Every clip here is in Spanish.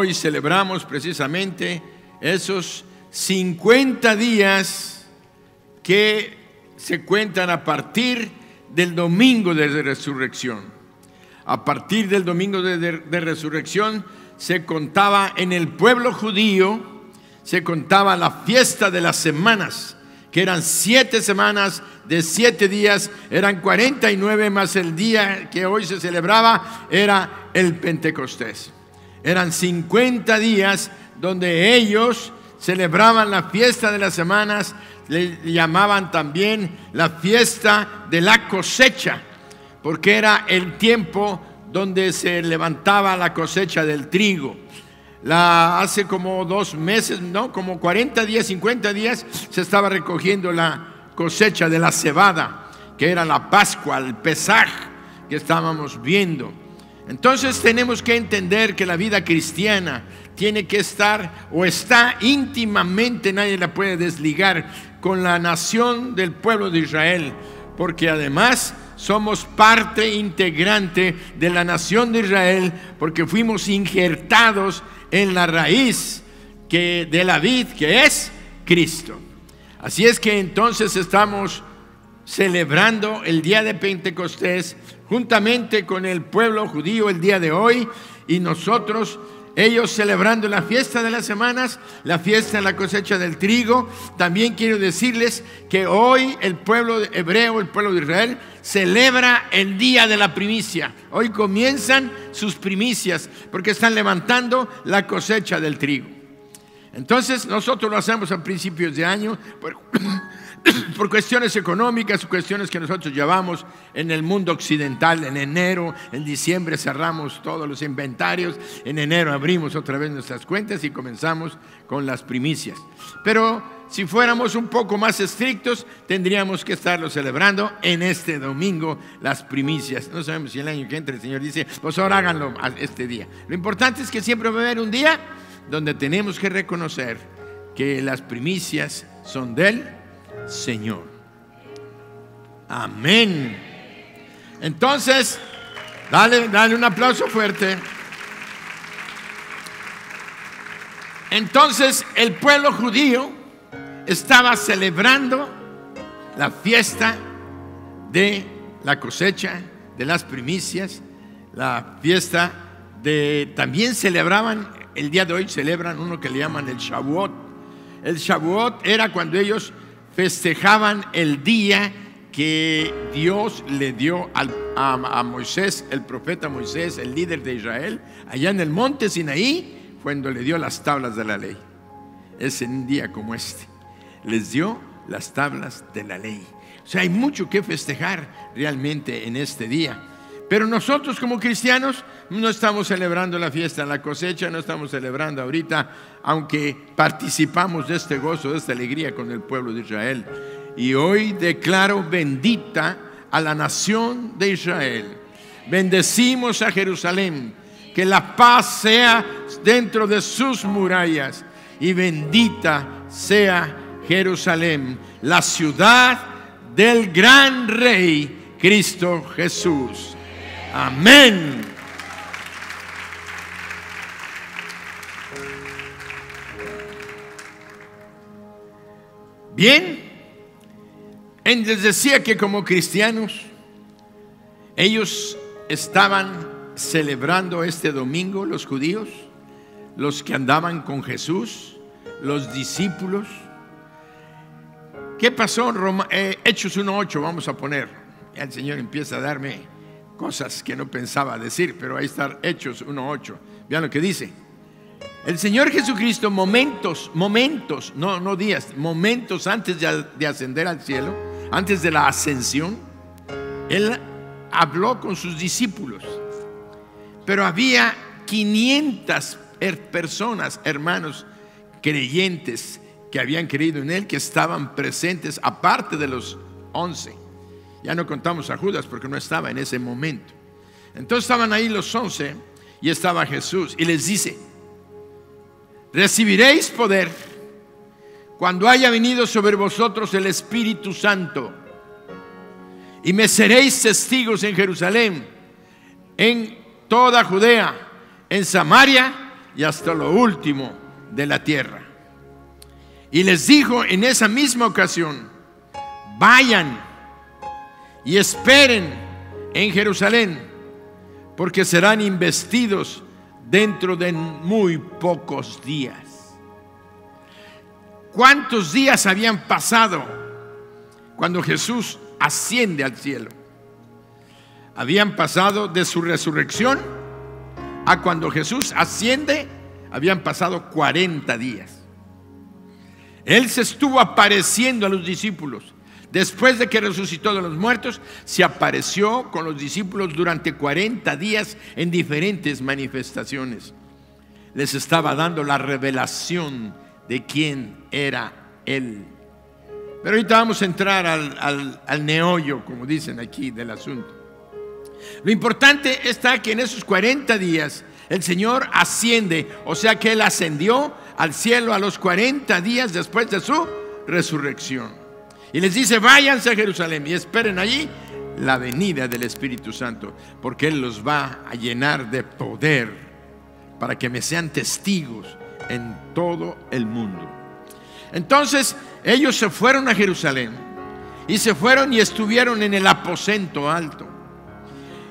hoy celebramos precisamente esos 50 días que se cuentan a partir del domingo de resurrección. A partir del domingo de resurrección se contaba en el pueblo judío, se contaba la fiesta de las semanas, que eran 7 semanas de 7 días, eran 49 más el día que hoy se celebraba, era el Pentecostés. Eran 50 días donde ellos celebraban la fiesta de las semanas, le llamaban también la fiesta de la cosecha, porque era el tiempo donde se levantaba la cosecha del trigo. Hace como 2 meses, no, como 40 días, 50 días, se estaba recogiendo la cosecha de la cebada, que era la Pascua, el Pesaj que estábamos viendo. Entonces tenemos que entender que la vida cristiana tiene que estar, o está íntimamente, nadie la puede desligar, con la nación del pueblo de Israel, porque además somos parte integrante de la nación de Israel, porque fuimos injertados en la raíz de la vid, que es Cristo. Así es que entonces estamos celebrando el día de Pentecostés juntamente con el pueblo judío el día de hoy, y nosotros, ellos celebrando la fiesta de las semanas, la fiesta de la cosecha del trigo. También quiero decirles que hoy el pueblo hebreo, el pueblo de Israel, celebra el día de la primicia. Hoy comienzan sus primicias porque están levantando la cosecha del trigo. Entonces nosotros lo hacemos a principios de año por cuestiones económicas, cuestiones que nosotros llevamos en el mundo occidental. En enero, en diciembre cerramos todos los inventarios, en enero abrimos otra vez nuestras cuentas y comenzamos con las primicias. Pero si fuéramos un poco más estrictos, tendríamos que estarlo celebrando en este domingo, las primicias. No sabemos si el año que entra el Señor dice, pues ahora háganlo este día. Lo importante es que siempre va a haber un día donde tenemos que reconocer que las primicias son de Él, Señor. Amén. Entonces, dale un aplauso fuerte. Entonces, el pueblo judío estaba celebrando la fiesta de la cosecha, de las primicias, la fiesta también celebraban, el día de hoy celebran uno que le llaman el Shavuot. El Shavuot era cuando ellos festejaban el día que Dios le dio a Moisés, el profeta Moisés, el líder de Israel, allá en el monte Sinaí, cuando le dio las tablas de la ley. Es en un día como este, les dio las tablas de la ley. O sea, hay mucho que festejar realmente en este día. Pero nosotros como cristianos no estamos celebrando la fiesta de la cosecha, no estamos celebrando ahorita, aunque participamos de este gozo, de esta alegría con el pueblo de Israel. Y hoy declaro bendita a la nación de Israel. Bendecimos a Jerusalén, que la paz sea dentro de sus murallas, y bendita sea Jerusalén, la ciudad del gran Rey Cristo Jesús. Amén. Bien, les decía que como cristianos, ellos estaban celebrando este domingo, los judíos, los que andaban con Jesús, los discípulos. ¿Qué pasó? Hechos 1:8 vamos a poner. El Señor empieza a darme cosas que no pensaba decir, pero ahí está Hechos 1:8. Vean lo que dice. El Señor Jesucristo, momentos, no días, momentos antes de ascender al cielo, antes de la ascensión, Él habló con sus discípulos. Pero había 500 personas, hermanos creyentes, que habían creído en Él, que estaban presentes, aparte de los 11. Ya no contamos a Judas porque no estaba en ese momento. Entonces estaban ahí los 11 y estaba Jesús, y les dice: recibiréis poder cuando haya venido sobre vosotros el Espíritu Santo, y me seréis testigos en Jerusalén, en toda Judea, en Samaria y hasta lo último de la tierra. Y les dijo en esa misma ocasión: vayan y esperen en Jerusalén, porque serán investidos dentro de muy pocos días. ¿Cuántos días habían pasado cuando Jesús asciende al cielo? Habían pasado de su resurrección a cuando Jesús asciende, habían pasado 40 días. Él se estuvo apareciendo a los discípulos. Después de que resucitó de los muertos, se apareció con los discípulos durante 40 días en diferentes manifestaciones. Les estaba dando la revelación de quién era Él. Pero ahorita vamos a entrar al meollo, como dicen aquí, del asunto. Lo importante está que en esos 40 días el Señor asciende, o sea que Él ascendió al cielo a los 40 días después de su resurrección. Y les dice: váyanse a Jerusalén y esperen allí la venida del Espíritu Santo, porque Él los va a llenar de poder para que me sean testigos en todo el mundo. Entonces ellos se fueron a Jerusalén y se fueron y estuvieron en el aposento alto.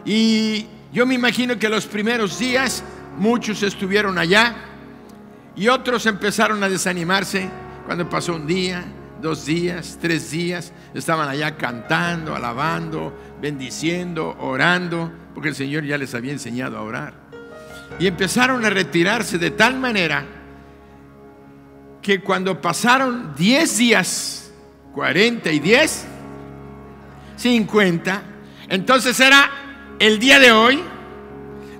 Y yo me imagino que los primeros días muchos estuvieron allá y otros empezaron a desanimarse cuando pasó un día, 2 días, 3 días. Estaban allá cantando, alabando, bendiciendo, orando, porque el Señor ya les había enseñado a orar. Y empezaron a retirarse de tal manera que cuando pasaron 10 días, 40 y 10, 50, entonces era el día de hoy,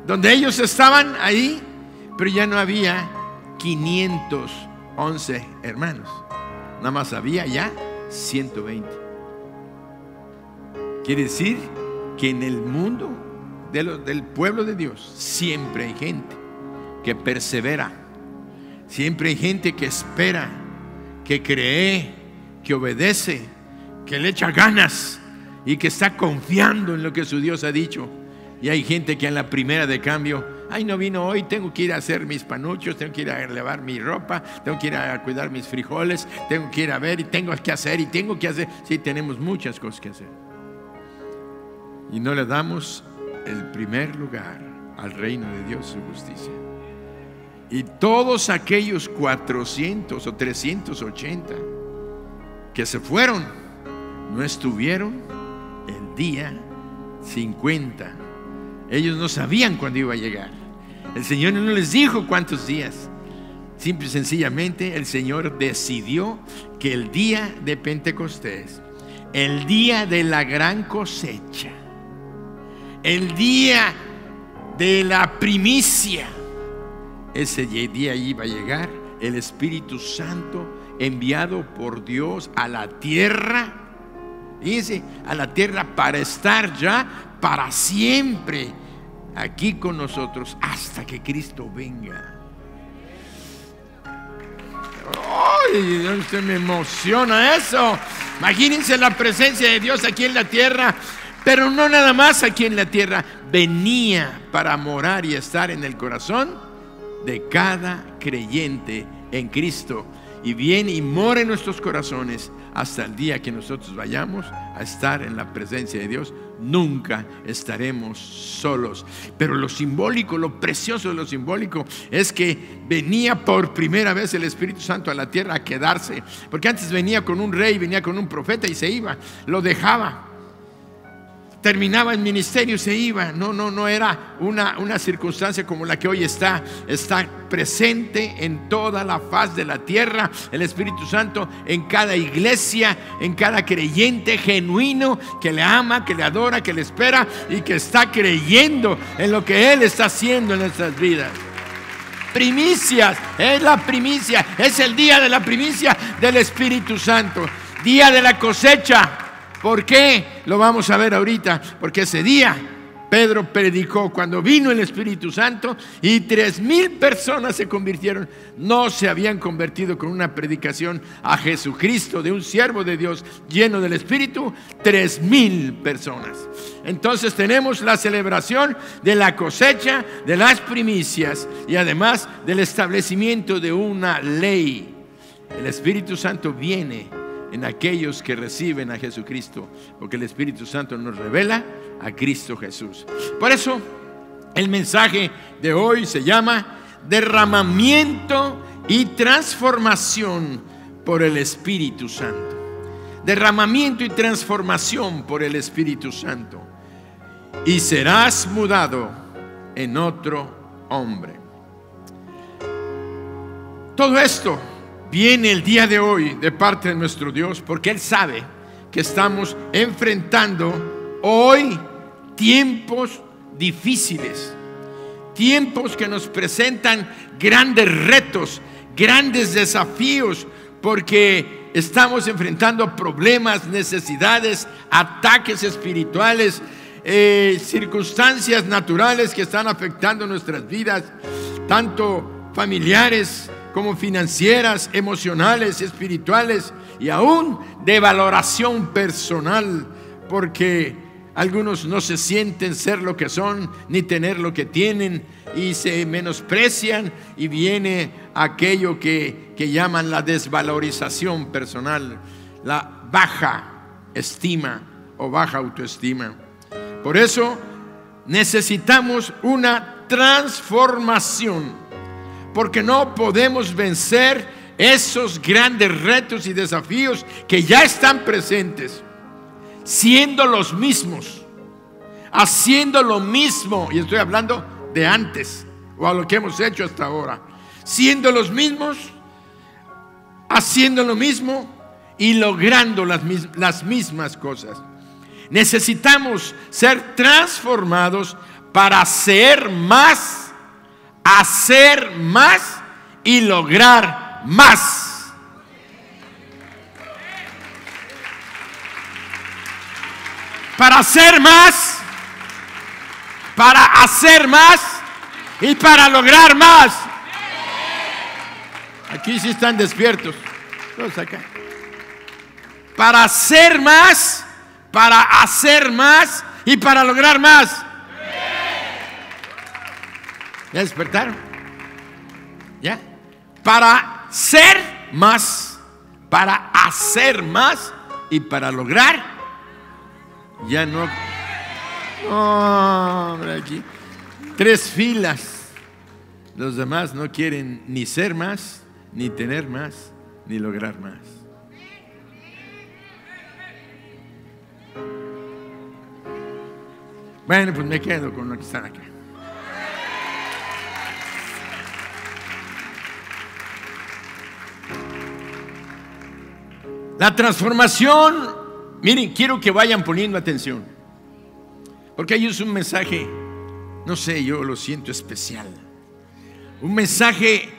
donde ellos estaban ahí, pero ya no había 511 hermanos, nada más había ya 120. Quiere decir que en el mundo del pueblo de Dios siempre hay gente que persevera, siempre hay gente que espera, que cree, que obedece, que le echa ganas y que está confiando en lo que su Dios ha dicho. Y hay gente que en la primera de cambio: ay, no vino hoy, tengo que ir a hacer mis panuchos, tengo que ir a lavar mi ropa, tengo que ir a cuidar mis frijoles, tengo que ir a ver y tengo que hacer y tengo que hacer. Sí, tenemos muchas cosas que hacer y no le damos el primer lugar al reino de Dios, su justicia. Y todos aquellos 400 o 380 que se fueron no estuvieron el día 50. Ellos no sabían cuándo iba a llegar. El Señor no les dijo cuántos días. Simple y sencillamente el Señor decidió que el día de Pentecostés, el día de la gran cosecha, el día de la primicia, ese día iba a llegar el Espíritu Santo enviado por Dios a la tierra. Dice, a la tierra, para estar ya para siempre aquí con nosotros hasta que Cristo venga. ¡Ay! Usted me emociona eso. Imagínense la presencia de Dios aquí en la tierra, pero no nada más aquí en la tierra. Venía para morar y estar en el corazón de cada creyente en Cristo. Y viene y mora en nuestros corazones hasta el día que nosotros vayamos a estar en la presencia de Dios. Nunca estaremos solos. Pero lo simbólico, lo precioso de lo simbólico es que venía por primera vez el Espíritu Santo a la tierra a quedarse. Porque antes venía con un rey, venía con un profeta y se iba, lo dejaba. Terminaba el ministerio y se iba. No era una circunstancia como la que hoy está presente en toda la faz de la tierra. El Espíritu Santo en cada iglesia, en cada creyente genuino que le ama, que le adora, que le espera y que está creyendo en lo que Él está haciendo en nuestras vidas. Primicias, es la primicia, es el día de la primicia del Espíritu Santo, día de la cosecha. ¿Por qué? Lo vamos a ver ahorita. Porque ese día Pedro predicó cuando vino el Espíritu Santo y 3,000 personas se convirtieron. No se habían convertido con una predicación a Jesucristo de un siervo de Dios lleno del Espíritu, 3,000 personas. Entonces tenemos la celebración de la cosecha, de las primicias y además del establecimiento de una ley. El Espíritu Santo viene en aquellos que reciben a Jesucristo, porque el Espíritu Santo nos revela a Cristo Jesús. Por eso el mensaje de hoy se llama derramamiento y transformación por el Espíritu Santo. Derramamiento y transformación por el Espíritu Santo. Y serás mudado en otro hombre. Todo esto viene el día de hoy de parte de nuestro Dios, porque Él sabe que estamos enfrentando hoy tiempos difíciles, tiempos que nos presentan grandes retos, grandes desafíos, porque estamos enfrentando problemas, necesidades, ataques espirituales, circunstancias naturales que están afectando nuestras vidas, tanto familiares como financieras, emocionales, espirituales y aún de valoración personal, porque algunos no se sienten ser lo que son ni tener lo que tienen y se menosprecian, y viene aquello que llaman la desvalorización personal, la baja estima o baja autoestima. Por eso necesitamos una transformación, porque no podemos vencer esos grandes retos y desafíos que ya están presentes, siendo los mismos, haciendo lo mismo. Y estoy hablando de antes, o a lo que hemos hecho hasta ahora. Siendo los mismos, haciendo lo mismo y logrando las mismas cosas. Necesitamos ser transformados para hacer más y lograr más. Para hacer más, para hacer más y para lograr más. Aquí sí están despiertos. Todos acá. Para hacer más y para lograr más. ¿Ya despertaron? ¿Ya? Para ser más, para hacer más y para lograr. Ya no. Hombre, aquí 3 filas. Los demás no quieren ni ser más, ni tener más, ni lograr más. Bueno, pues me quedo con lo que están acá. La transformación, miren, quiero que vayan poniendo atención, porque ahí es un mensaje, no sé, yo lo siento especial. Un mensaje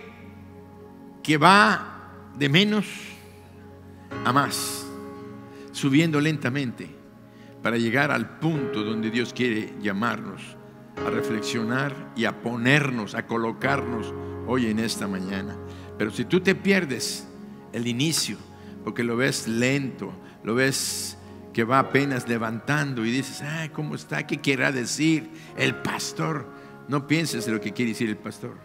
que va de menos a más, subiendo lentamente para llegar al punto donde Dios quiere llamarnos a reflexionar y a ponernos, a colocarnos hoy en esta mañana. Pero si tú te pierdes el inicio, porque lo ves lento, lo ves que va apenas levantando y dices, ay, ¿cómo está? ¿Qué querrá decir el pastor? No pienses en lo que quiere decir el pastor,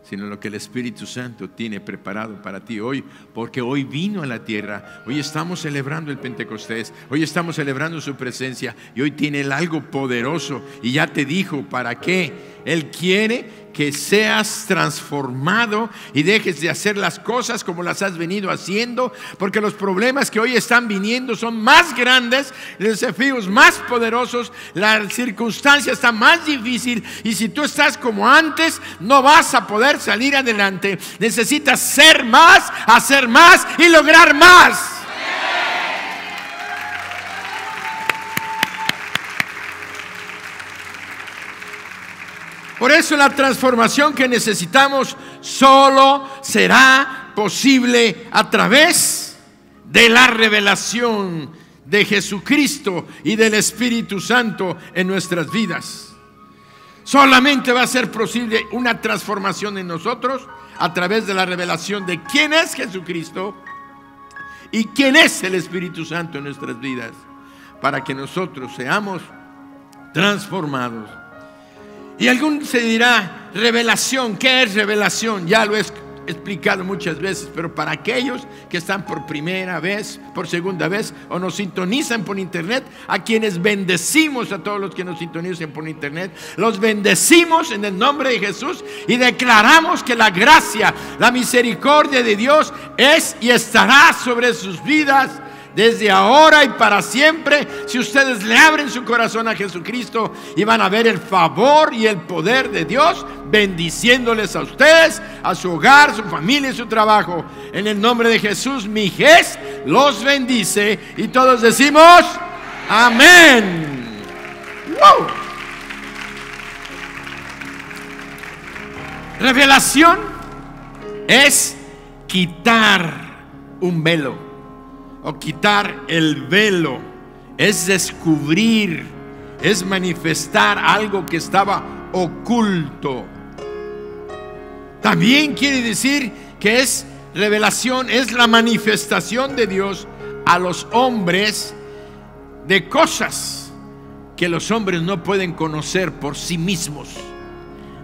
sino lo que el Espíritu Santo tiene preparado para ti hoy, porque hoy vino a la tierra. Hoy estamos celebrando el Pentecostés, hoy estamos celebrando su presencia, y hoy tiene Él algo poderoso, y ya te dijo para qué. Él quiere que seas transformado y dejes de hacer las cosas como las has venido haciendo, porque los problemas que hoy están viniendo son más grandes, los desafíos más poderosos, la circunstancia está más difícil, y si tú estás como antes no vas a poder salir adelante. Necesitas ser más, hacer más y lograr más. Por eso la transformación que necesitamos solo será posible a través de la revelación de Jesucristo y del Espíritu Santo en nuestras vidas. Solamente va a ser posible una transformación en nosotros a través de la revelación de quién es Jesucristo y quién es el Espíritu Santo en nuestras vidas, para que nosotros seamos transformados. Y algún se dirá, revelación, ¿qué es revelación? Ya lo he explicado muchas veces, pero para aquellos que están por primera vez, por segunda vez, o nos sintonizan por internet, a quienes bendecimos, a todos los que nos sintonizan por internet, los bendecimos en el nombre de Jesús y declaramos que la gracia, la misericordia de Dios es y estará sobre sus vidas desde ahora y para siempre, si ustedes le abren su corazón a Jesucristo, y van a ver el favor y el poder de Dios bendiciéndoles a ustedes, a su hogar, su familia y su trabajo. En el nombre de Jesús, mi Jes los bendice, y todos decimos amén. ¡Wow! Revelación es quitar un velo, o quitar el velo, es descubrir, es manifestar algo que estaba oculto. También quiere decir que es revelación, es la manifestación de Dios a los hombres de cosas que los hombres no pueden conocer por sí mismos.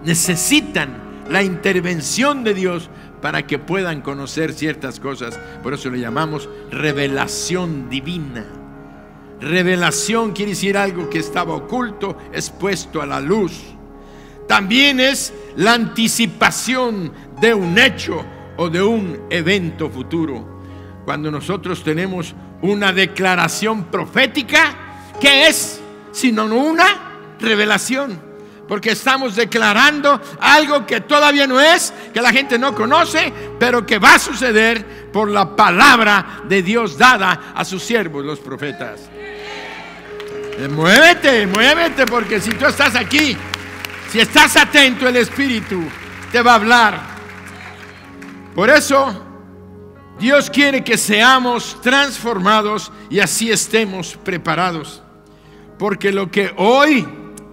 Necesitan la intervención de Dios para que puedan conocer ciertas cosas. Por eso le llamamos revelación divina. Revelación quiere decir algo que estaba oculto, es puesto a la luz. También es la anticipación de un hecho o de un evento futuro. Cuando nosotros tenemos una declaración profética, ¿qué es? Sino una revelación. Porque estamos declarando algo que todavía no es, que la gente no conoce, pero que va a suceder por la palabra de Dios dada a sus siervos, los profetas. Muévete, muévete, porque si tú estás aquí, si estás atento, el Espíritu te va a hablar. Por eso, Dios quiere que seamos transformados y así estemos preparados. Porque lo que hoy,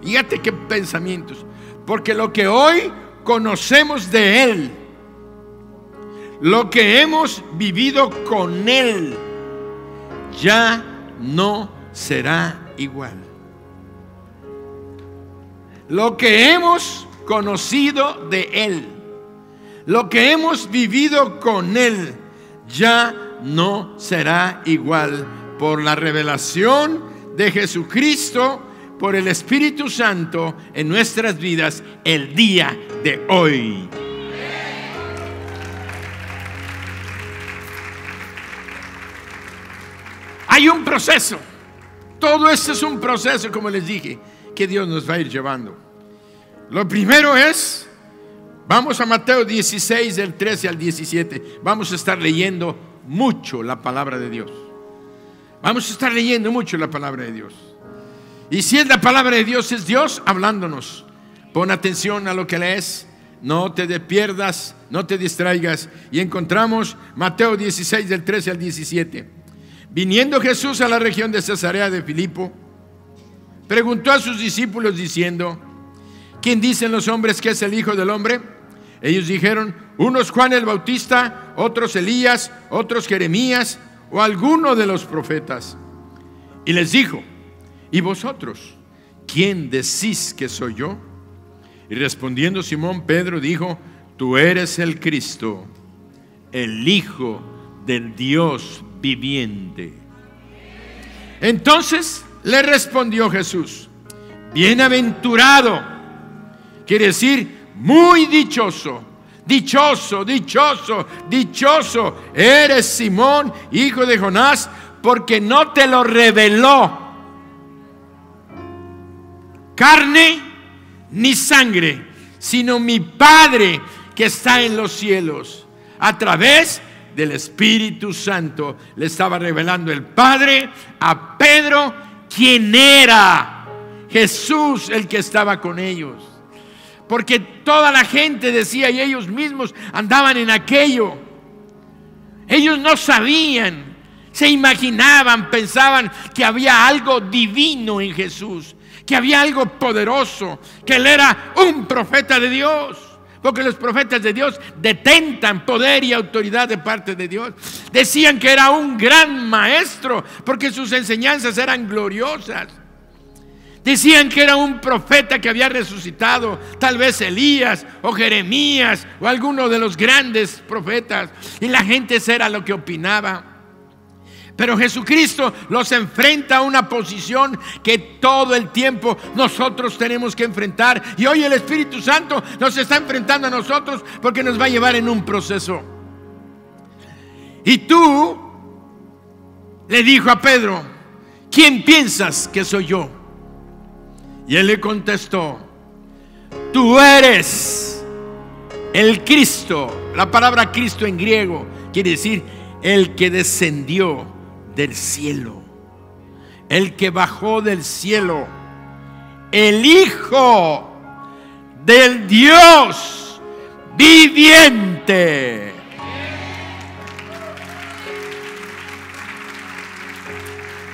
fíjate qué pensamientos, porque lo que hoy conocemos de Él, lo que hemos vivido con Él, ya no será igual. Lo que hemos conocido de Él, lo que hemos vivido con Él, ya no será igual por la revelación de Jesucristo, por el Espíritu Santo en nuestras vidas el día de hoy. Hay un proceso. Todo esto es un proceso, como les dije, que Dios nos va a ir llevando. Lo primero es, vamos a Mateo 16, del 13 al 17. Vamos a estar leyendo mucho la palabra de Dios. Vamos a estar leyendo mucho la palabra de Dios. Y si es la palabra de Dios, es Dios hablándonos. Pon atención a lo que lees, no te pierdas, no te distraigas. Y encontramos Mateo 16, del 13 al 17. Viniendo Jesús a la región de Cesarea de Filipo, preguntó a sus discípulos diciendo: ¿quién dicen los hombres que es el Hijo del Hombre? Ellos dijeron: unos Juan el Bautista, otros Elías, otros Jeremías o alguno de los profetas. Y les dijo: ¿y vosotros, quién decís que soy yo? Y respondiendo Simón Pedro dijo: tú eres el Cristo, el Hijo del Dios viviente. Entonces le respondió Jesús: bienaventurado, quiere decir muy dichoso, dichoso, dichoso, dichoso eres Simón, hijo de Jonás, porque no te lo reveló carne ni sangre, sino mi Padre que está en los cielos. A través del Espíritu Santo le estaba revelando el Padre a Pedro quién era Jesús, el que estaba con ellos. Porque toda la gente decía, y ellos mismos andaban en aquello. Ellos no sabían, se imaginaban, pensaban que había algo divino en Jesús, que había algo poderoso, que él era un profeta de Dios, porque los profetas de Dios detentan poder y autoridad de parte de Dios. Decían que era un gran maestro, porque sus enseñanzas eran gloriosas. Decían que era un profeta que había resucitado, tal vez Elías o Jeremías o alguno de los grandes profetas, y la gente eso era lo que opinaba. Pero Jesucristo los enfrenta a una posición que todo el tiempo nosotros tenemos que enfrentar. Y hoy el Espíritu Santo nos está enfrentando a nosotros, porque nos va a llevar en un proceso. Y tú le dijo a Pedro: ¿quién piensas que soy yo? Y él le contestó: tú eres el Cristo. La palabra Cristo en griego quiere decir el que descendió del cielo, el que bajó del cielo, el Hijo del Dios viviente.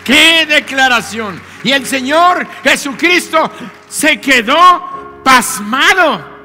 ¡Qué declaración! Y el Señor Jesucristo se quedó pasmado,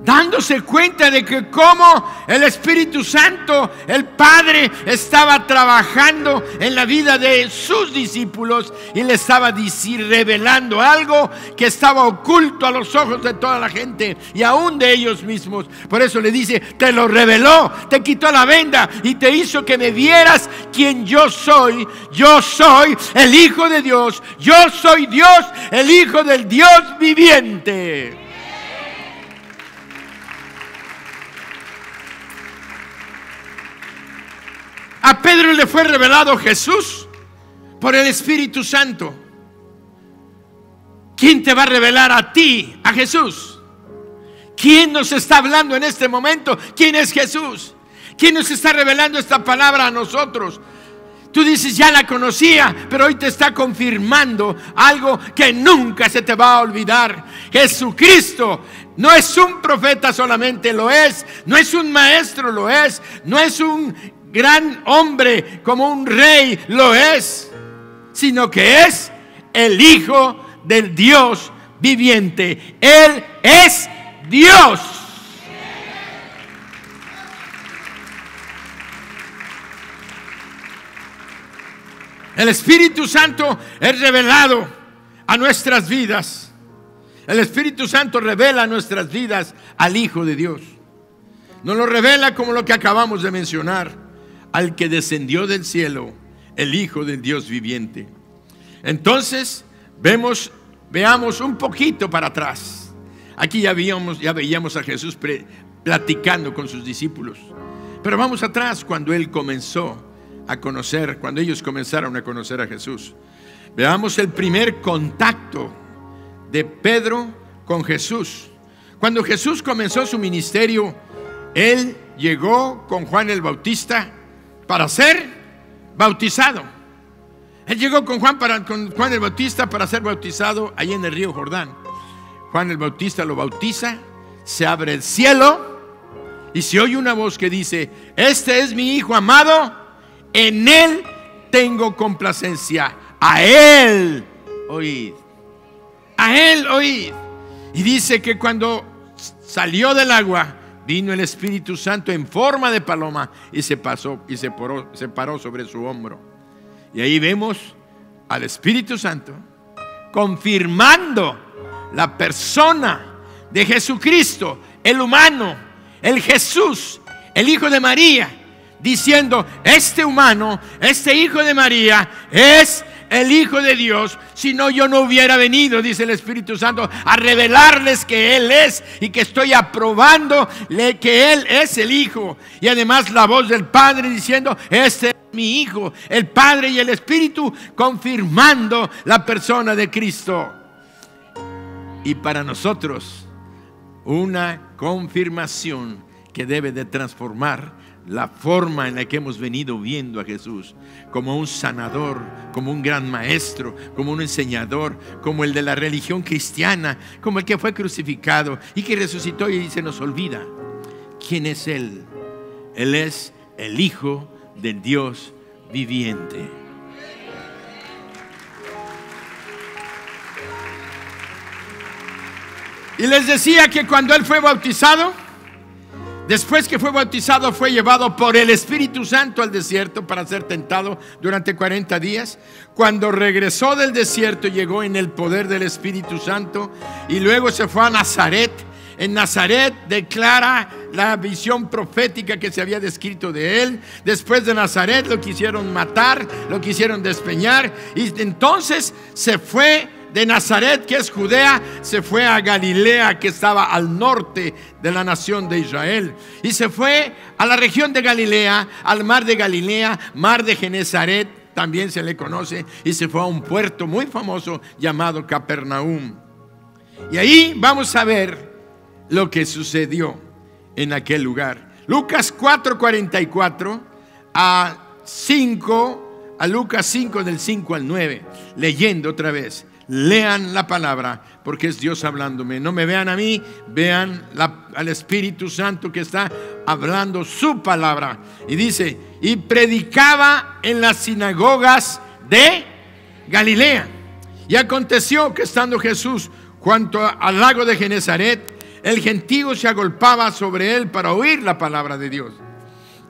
dándose cuenta de que como el Espíritu Santo, el Padre, estaba trabajando en la vida de sus discípulos y le estaba revelando algo que estaba oculto a los ojos de toda la gente y aún de ellos mismos. Por eso le dice: te lo reveló, te quitó la venda y te hizo que me vieras quién yo soy. Yo soy el Hijo de Dios, yo soy Dios, el Hijo del Dios viviente. A Pedro le fue revelado Jesús por el Espíritu Santo. ¿Quién te va a revelar a ti a Jesús? ¿Quién nos está hablando en este momento? ¿Quién es Jesús? ¿Quién nos está revelando esta palabra a nosotros? Tú dices: ya la conocía, pero hoy te está confirmando algo que nunca se te va a olvidar. Jesucristo no es un profeta solamente, lo es. No es un maestro, lo es. No es un gran hombre como un rey, lo es, sino que es el Hijo del Dios viviente. Él es Dios. El Espíritu Santo es revelado a nuestras vidas. El Espíritu Santo revela a nuestras vidas al Hijo de Dios. Nos lo revela como lo que acabamos de mencionar: al que descendió del cielo, el Hijo del Dios viviente. Entonces veamos un poquito para atrás. Aquí ya veíamos a Jesús platicando con sus discípulos. Pero vamos atrás, cuando él comenzó a conocer, cuando ellos comenzaron a conocer a Jesús. Veamos el primer contacto de Pedro con Jesús. Cuando Jesús comenzó su ministerio, él llegó con Juan el Bautista para ser bautizado. Él llegó con Juan el Bautista para ser bautizado allí en el río Jordán. Juan el Bautista lo bautiza, se abre el cielo y se oye una voz que dice: este es mi Hijo amado, en él tengo complacencia, a él oíd. A él oíd. Y dice que cuando salió del agua, vino el Espíritu Santo en forma de paloma y se paró sobre su hombro. Y ahí vemos al Espíritu Santo confirmando la persona de Jesucristo, el humano, el Jesús, el Hijo de María, diciendo: este humano, este Hijo de María es el Hijo de Dios. Si no, yo no hubiera venido, dice el Espíritu Santo, a revelarles que Él es, y que estoy aprobando que Él es el Hijo. Y además la voz del Padre diciendo: este es mi Hijo. El Padre y el Espíritu confirmando la persona de Cristo. Y para nosotros, una confirmación que debe de transformar la forma en la que hemos venido viendo a Jesús, como un sanador, como un gran maestro, como un enseñador, como el de la religión cristiana, como el que fue crucificado y que resucitó, y se nos olvida quién es Él. Él es el Hijo del Dios viviente. Y les decía que cuando él fue bautizado, después que fue bautizado, fue llevado por el Espíritu Santo al desierto para ser tentado durante 40 días. Cuando regresó del desierto, llegó en el poder del Espíritu Santo y luego se fue a Nazaret. En Nazaret declara la visión profética que se había descrito de él. Después de Nazaret lo quisieron matar, lo quisieron despeñar, y entonces se fue de Nazaret, que es Judea, se fue a Galilea, que estaba al norte de la nación de Israel, y se fue a la región de Galilea, al mar de Galilea, mar de Genezaret también se le conoce, y se fue a un puerto muy famoso llamado Capernaum. Y ahí vamos a ver lo que sucedió en aquel lugar. Lucas 4:44 a Lucas 5 del 5 al 9. Leyendo otra vez. Lean la palabra, porque es Dios hablándome. No me vean a mí, vean al Espíritu Santo que está hablando su palabra. Y dice: y predicaba en las sinagogas de Galilea. Y aconteció que estando Jesús junto al lago de Genezaret, el gentío se agolpaba sobre él para oír la palabra de Dios.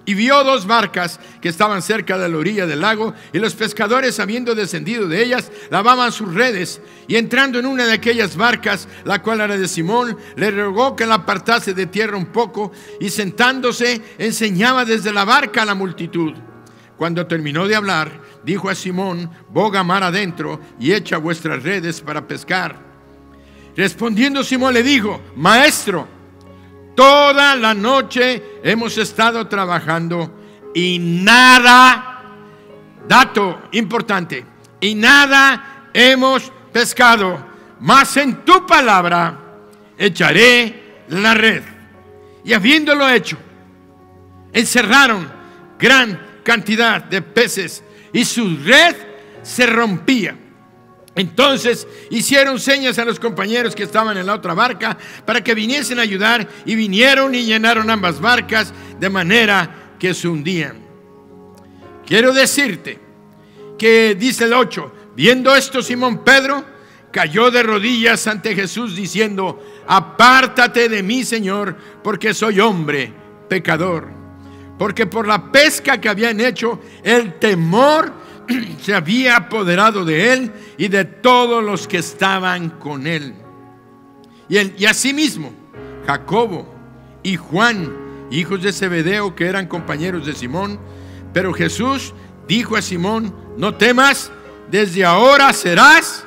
Y vio dos barcas que estaban cerca de la orilla del lago, y los pescadores, habiendo descendido de ellas, lavaban sus redes. Y entrando en una de aquellas barcas, la cual era de Simón, le rogó que la apartase de tierra un poco, y sentándose enseñaba desde la barca a la multitud. Cuando terminó de hablar, dijo a Simón: boga mar adentro y echa vuestras redes para pescar. Respondiendo Simón le dijo: Maestro, toda la noche hemos estado trabajando y nada, dato importante, y nada hemos pescado, mas en tu palabra echaré la red. Y habiéndolo hecho, encerraron gran cantidad de peces y su red se rompía. Entonces hicieron señas a los compañeros que estaban en la otra barca para que viniesen a ayudar, y vinieron y llenaron ambas barcas de manera que se hundían. Quiero decirte que dice el 8: viendo esto, Simón Pedro cayó de rodillas ante Jesús diciendo: apártate de mí, Señor, porque soy hombre pecador. Porque por la pesca que habían hecho, el temor se había apoderado de él y de todos los que estaban con él. Y asimismo Jacobo y Juan, hijos de Zebedeo, que eran compañeros de Simón. Pero Jesús dijo a Simón: no temas, desde ahora serás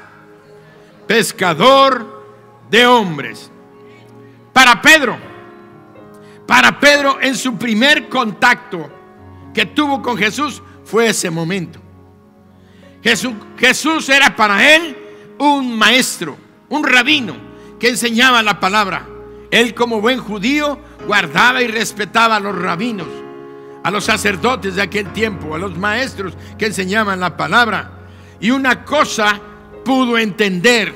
pescador de hombres. Para Pedro, en su primer contacto que tuvo con Jesús, fue ese momento. Jesús era para él un maestro, un rabino que enseñaba la palabra. Él, como buen judío, guardaba y respetaba a los rabinos, a los sacerdotes de aquel tiempo, a los maestros que enseñaban la palabra. Y una cosa pudo entender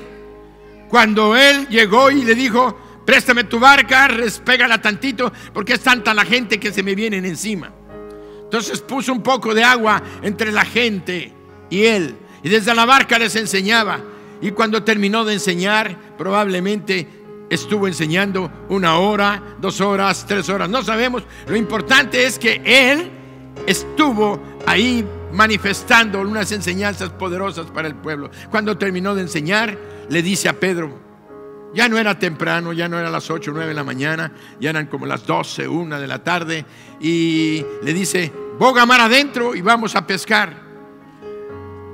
cuando él llegó y le dijo: préstame tu barca, respégala tantito, porque es tanta la gente que se me vienen encima. Entonces puso un poco de agua entre la gente y él, y desde la barca les enseñaba. Y cuando terminó de enseñar, probablemente estuvo enseñando 1 hora, 2 horas, 3 horas, no sabemos. Lo importante es que él estuvo ahí manifestando unas enseñanzas poderosas para el pueblo. Cuando terminó de enseñar, le dice a Pedro, ya no era temprano, ya no era las 8 o 9 de la mañana, ya eran como las 12, 1 de la tarde, y le dice: boga mar adentro y vamos a pescar.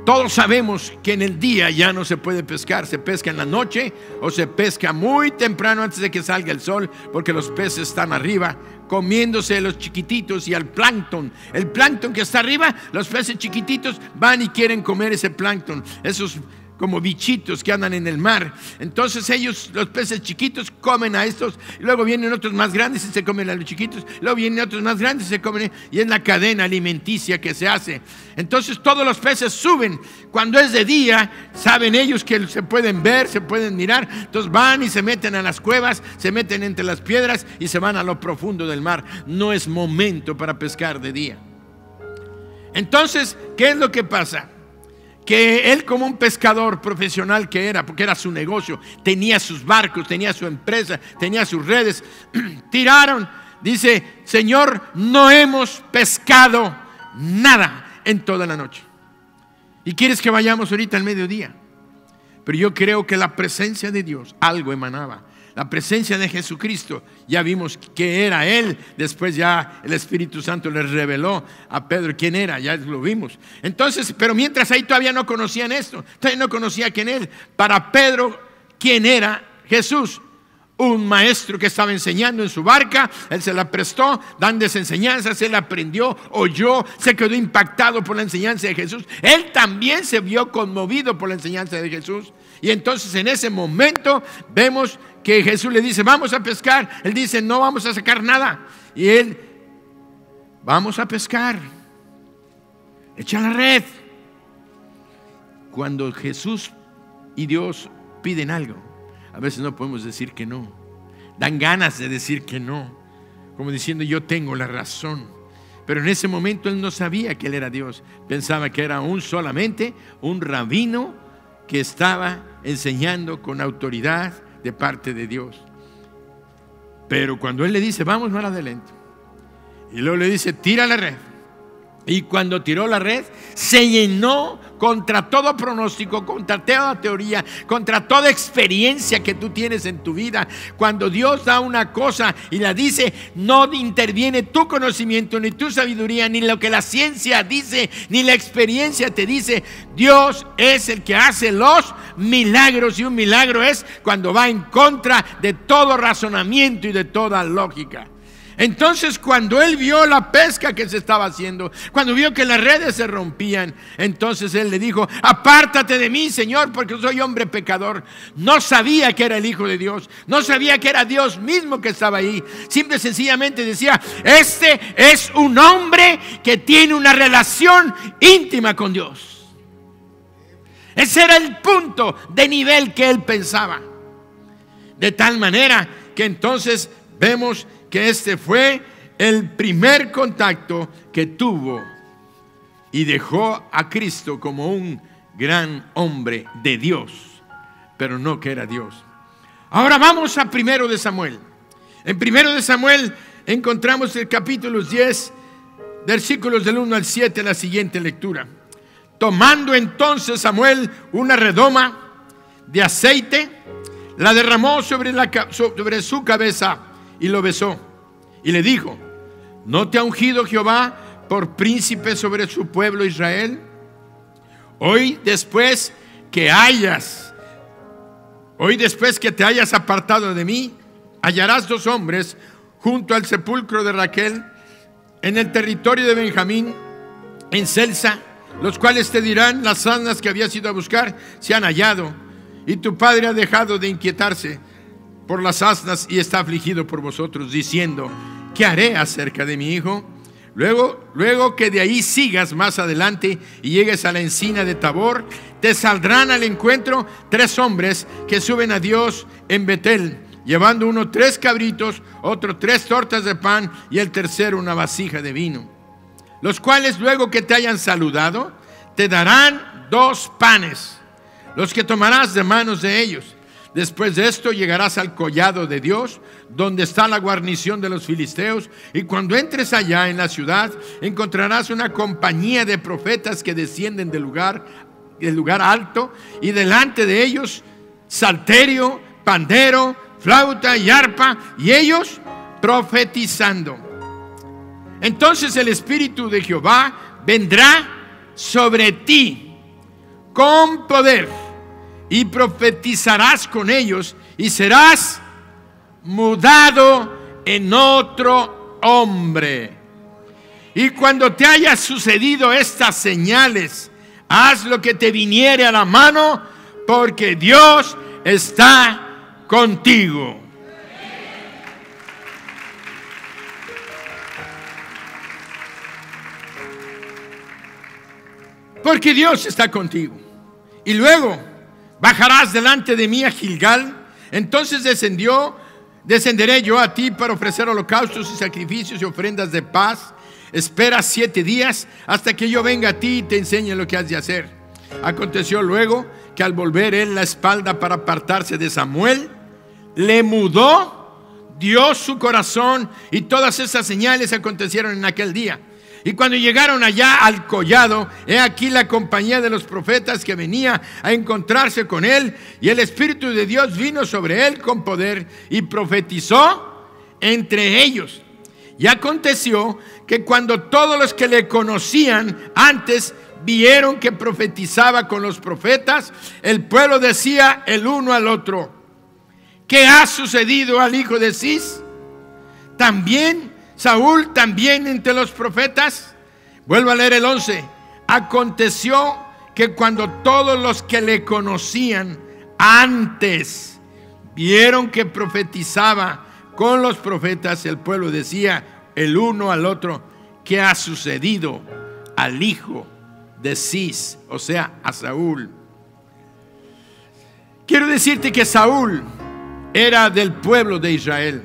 Todos sabemos que en el día ya no se puede pescar. Se pesca en la noche o se pesca muy temprano antes de que salga el sol, porque los peces están arriba comiéndose los chiquititos y al plancton. El plancton que está arriba, los peces chiquititos van y quieren comer ese plancton, esos como bichitos que andan en el mar. Entonces ellos, los peces chiquitos, comen a estos, y luego vienen otros más grandes y se comen a los chiquitos, luego vienen otros más grandes y se comen, y es la cadena alimenticia que se hace. Entonces todos los peces suben. Cuando es de día, saben ellos que se pueden ver, se pueden mirar, entonces van y se meten a las cuevas, se meten entre las piedras y se van a lo profundo del mar. No es momento para pescar de día. Entonces, ¿qué es lo que pasa? que él, como un pescador profesional que era, porque era su negocio, tenía sus barcos, tenía su empresa, tenía sus redes, tiraron, dice: Señor, no hemos pescado nada en toda la noche. ¿Y quieres que vayamos ahorita al mediodía? Pero yo creo que la presencia de Dios, algo emanaba. La presencia de Jesucristo, ya vimos que era Él. Después ya el Espíritu Santo les reveló a Pedro quién era, ya lo vimos. Entonces, pero mientras ahí todavía no conocían esto, todavía no conocía quién Él. Para Pedro, ¿quién era Jesús? Un maestro que estaba enseñando en su barca. Él se la prestó, dándoles enseñanzas. Él aprendió, oyó, se quedó impactado por la enseñanza de Jesús. Él también se vio conmovido por la enseñanza de Jesús. Y entonces en ese momento vemos que Jesús le dice: vamos a pescar. Él dice: no vamos a sacar nada. Y él: vamos a pescar, echa la red. Cuando Jesús y Dios piden algo, a veces no podemos decir que no. Dan ganas de decir que no, como diciendo: yo tengo la razón. Pero en ese momento él no sabía que él era Dios. Pensaba que era solamente un rabino que estaba enseñando con autoridad de parte de Dios. Pero cuando él le dice: vamos más adelante, y luego le dice: tira la red. Y cuando tiró la red, se llenó contra todo pronóstico, contra toda teoría, contra toda experiencia que tú tienes en tu vida. Cuando Dios da una cosa y la dice, no interviene tu conocimiento, ni tu sabiduría, ni lo que la ciencia dice, ni la experiencia te dice. Dios es el que hace los milagros, y un milagro es cuando va en contra de todo razonamiento y de toda lógica. Entonces, cuando él vio la pesca que se estaba haciendo, cuando vio que las redes se rompían, entonces él le dijo: apártate de mí, Señor, porque soy hombre pecador. No sabía que era el Hijo de Dios, no sabía que era Dios mismo que estaba ahí. Simple y sencillamente decía: este es un hombre que tiene una relación íntima con Dios. Ese era el punto de nivel que él pensaba. De tal manera que entonces vemos que este fue el primer contacto que tuvo, y dejó a Cristo como un gran hombre de Dios, pero no que era Dios. Ahora vamos a 1 de Samuel. En 1 de Samuel encontramos el capítulo 10, versículos del 1 al 7, la siguiente lectura. Tomando entonces Samuel una redoma de aceite, la derramó sobre su cabeza y lo besó, y le dijo: ¿no te ha ungido Jehová por príncipe sobre su pueblo Israel? Hoy después que te hayas apartado de mí, hallarás 2 hombres junto al sepulcro de Raquel en el territorio de Benjamín, en Selsa, los cuales te dirán: las asnas que habías ido a buscar se han hallado, y tu padre ha dejado de inquietarse por las asnas y está afligido por vosotros, diciendo: ¿qué haré acerca de mi hijo? Luego que de ahí sigas más adelante y llegues a la encina de Tabor, te saldrán al encuentro 3 hombres que suben a Dios en Betel, llevando uno 3 cabritos, otro 3 tortas de pan, y el tercero una vasija de vino. Los cuales, luego que te hayan saludado, te darán 2 panes, los que tomarás de manos de ellos. Después de esto llegarás al collado de Dios, donde está la guarnición de los filisteos, y cuando entres allá en la ciudad, encontrarás una compañía de profetas que descienden del lugar alto, y delante de ellos salterio, pandero, flauta y arpa, y ellos profetizando. Entonces el Espíritu de Jehová vendrá sobre ti con poder, y profetizarás con ellos, y serás mudado en otro hombre. Y cuando te haya sucedido estas señales, haz lo que te viniere a la mano, porque Dios está contigo. Porque Dios está contigo. Y luego: bajarás delante de mí a Gilgal. Entonces descenderé yo a ti para ofrecer holocaustos y sacrificios y ofrendas de paz. Espera 7 días hasta que yo venga a ti y te enseñe lo que has de hacer. Aconteció luego que al volver él la espalda para apartarse de Samuel, le mudó Dios su corazón, y todas esas señales acontecieron en aquel día. Y cuando llegaron allá al collado, he aquí la compañía de los profetas que venía a encontrarse con él, y el Espíritu de Dios vino sobre él con poder, y profetizó entre ellos. Y aconteció que cuando todos los que le conocían antes vieron que profetizaba con los profetas, el pueblo decía el uno al otro: ¿qué ha sucedido al hijo de Cis? ¿También Saúl también entre los profetas? Vuelvo a leer el 11. Aconteció que cuando todos los que le conocían antes vieron que profetizaba con los profetas, el pueblo decía el uno al otro: ¿qué ha sucedido al hijo de Cis? O sea, a Saúl. Quiero decirte que Saúl era del pueblo de Israel,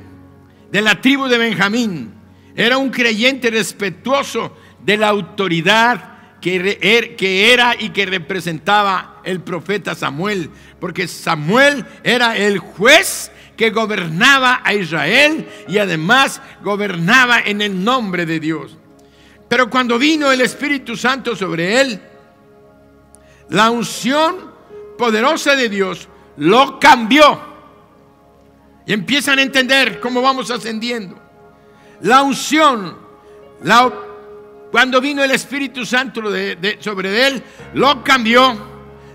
de la tribu de Benjamín. Era un creyente respetuoso de la autoridad que era y que representaba el profeta Samuel, porque Samuel era el juez que gobernaba a Israel y además gobernaba en el nombre de Dios. Pero cuando vino el Espíritu Santo sobre él, la unción poderosa de Dios lo cambió. Y empiezan a entender cómo vamos ascendiendo. La unción, cuando vino el Espíritu Santo sobre él, lo cambió.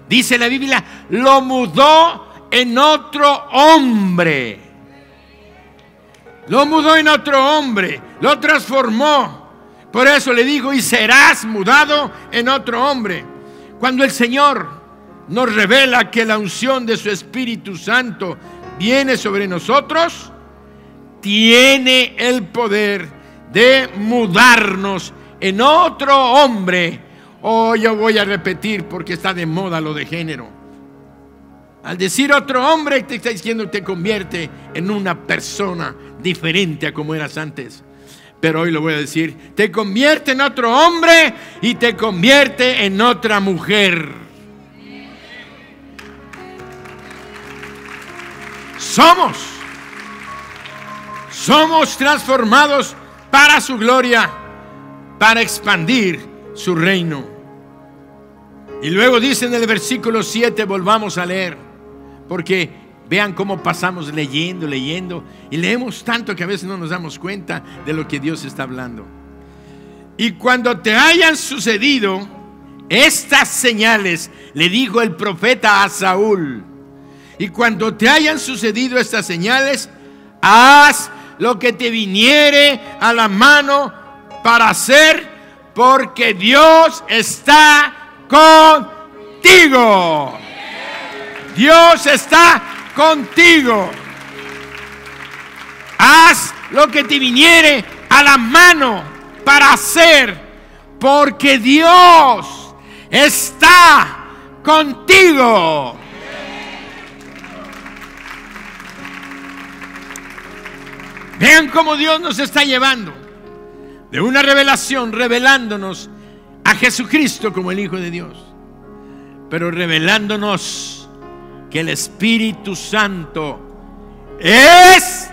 Dice la Biblia, lo mudó en otro hombre. Lo mudó en otro hombre, lo transformó. Por eso le digo: y serás mudado en otro hombre. Cuando el Señor nos revela que la unción de su Espíritu Santo viene sobre nosotros, tiene el poder de mudarnos en otro hombre. Yo voy a repetir porque está de moda lo de género. Al decir otro hombre, te está diciendo te convierte en una persona diferente a como eras antes. Pero hoy lo voy a decir: te convierte en otro hombre y te convierte en otra mujer. Somos transformados para su gloria, para expandir su reino. Y luego dice en el versículo 7, volvamos a leer, porque vean cómo pasamos leyendo y leemos tanto que a veces no nos damos cuenta de lo que Dios está hablando. Y cuando te hayan sucedido estas señales, le dijo el profeta a Saúl, y cuando te hayan sucedido estas señales, haz lo que te viniere a la mano para hacer, porque Dios está contigo. Dios está contigo. Haz lo que te viniere a la mano para hacer, porque Dios está contigo. Vean cómo Dios nos está llevando de una revelación, revelándonos a Jesucristo como el Hijo de Dios, pero revelándonos que el Espíritu Santo es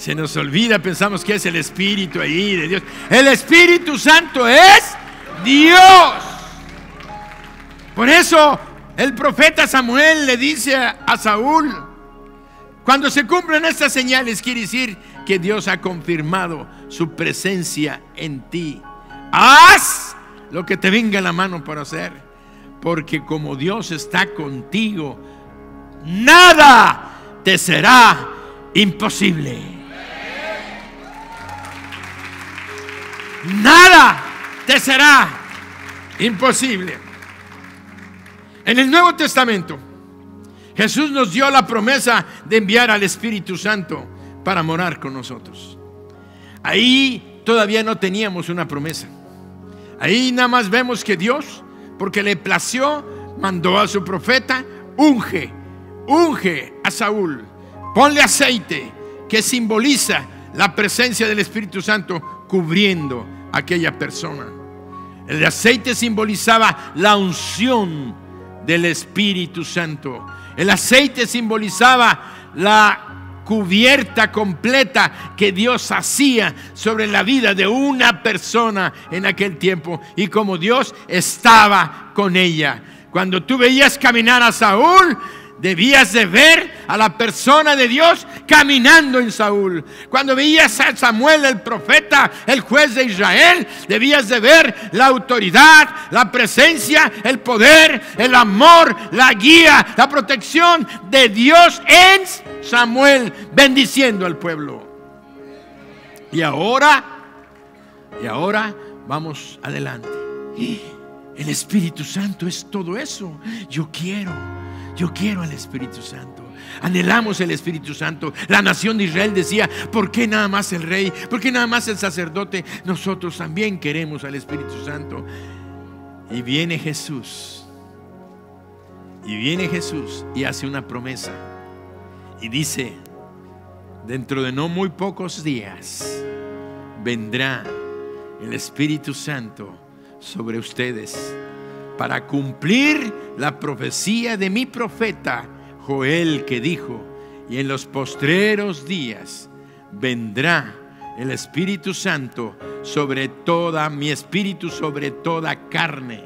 Se nos olvida, pensamos que es el Espíritu ahí de Dios. El Espíritu Santo es Dios. Por eso el profeta Samuel le dice a Saúl: cuando se cumplen estas señales, quiere decir que Dios ha confirmado su presencia en ti. Haz lo que te venga en la mano para hacer, porque como Dios está contigo, nada te será imposible. Nada te será imposible. En el Nuevo Testamento, Jesús nos dio la promesa de enviar al Espíritu Santo para morar con nosotros. Ahí todavía no teníamos una promesa. Ahí nada más vemos que Dios, porque le plació, mandó a su profeta: unge a Saúl, ponle aceite, que simboliza la presencia del Espíritu Santo, cubriendo a aquella persona. El aceite simbolizaba la unción del Espíritu Santo. El aceite simbolizaba la cubierta completa que Dios hacía sobre la vida de una persona en aquel tiempo, y como Dios estaba con ella. Cuando tú veías caminar a Saúl, debías de ver a la persona de Dios caminando en Saúl. Cuando veías a Samuel, el profeta, el juez de Israel, debías de ver la autoridad, la presencia, el poder, el amor, la guía, la protección de Dios en Samuel, bendiciendo al pueblo. Y ahora vamos adelante. El Espíritu Santo es todo eso. Yo quiero al Espíritu Santo. Anhelamos el Espíritu Santo. La nación de Israel decía: ¿por qué nada más el rey? ¿Por qué nada más el sacerdote? Nosotros también queremos al Espíritu Santo. Y viene Jesús. Y hace una promesa. Y dice: dentro de no muy pocos días vendrá el Espíritu Santo sobre ustedes, para cumplir la profecía de mi profeta Joel, que dijo: y en los postreros días vendrá el Espíritu Santo sobre toda, mi espíritu sobre toda carne,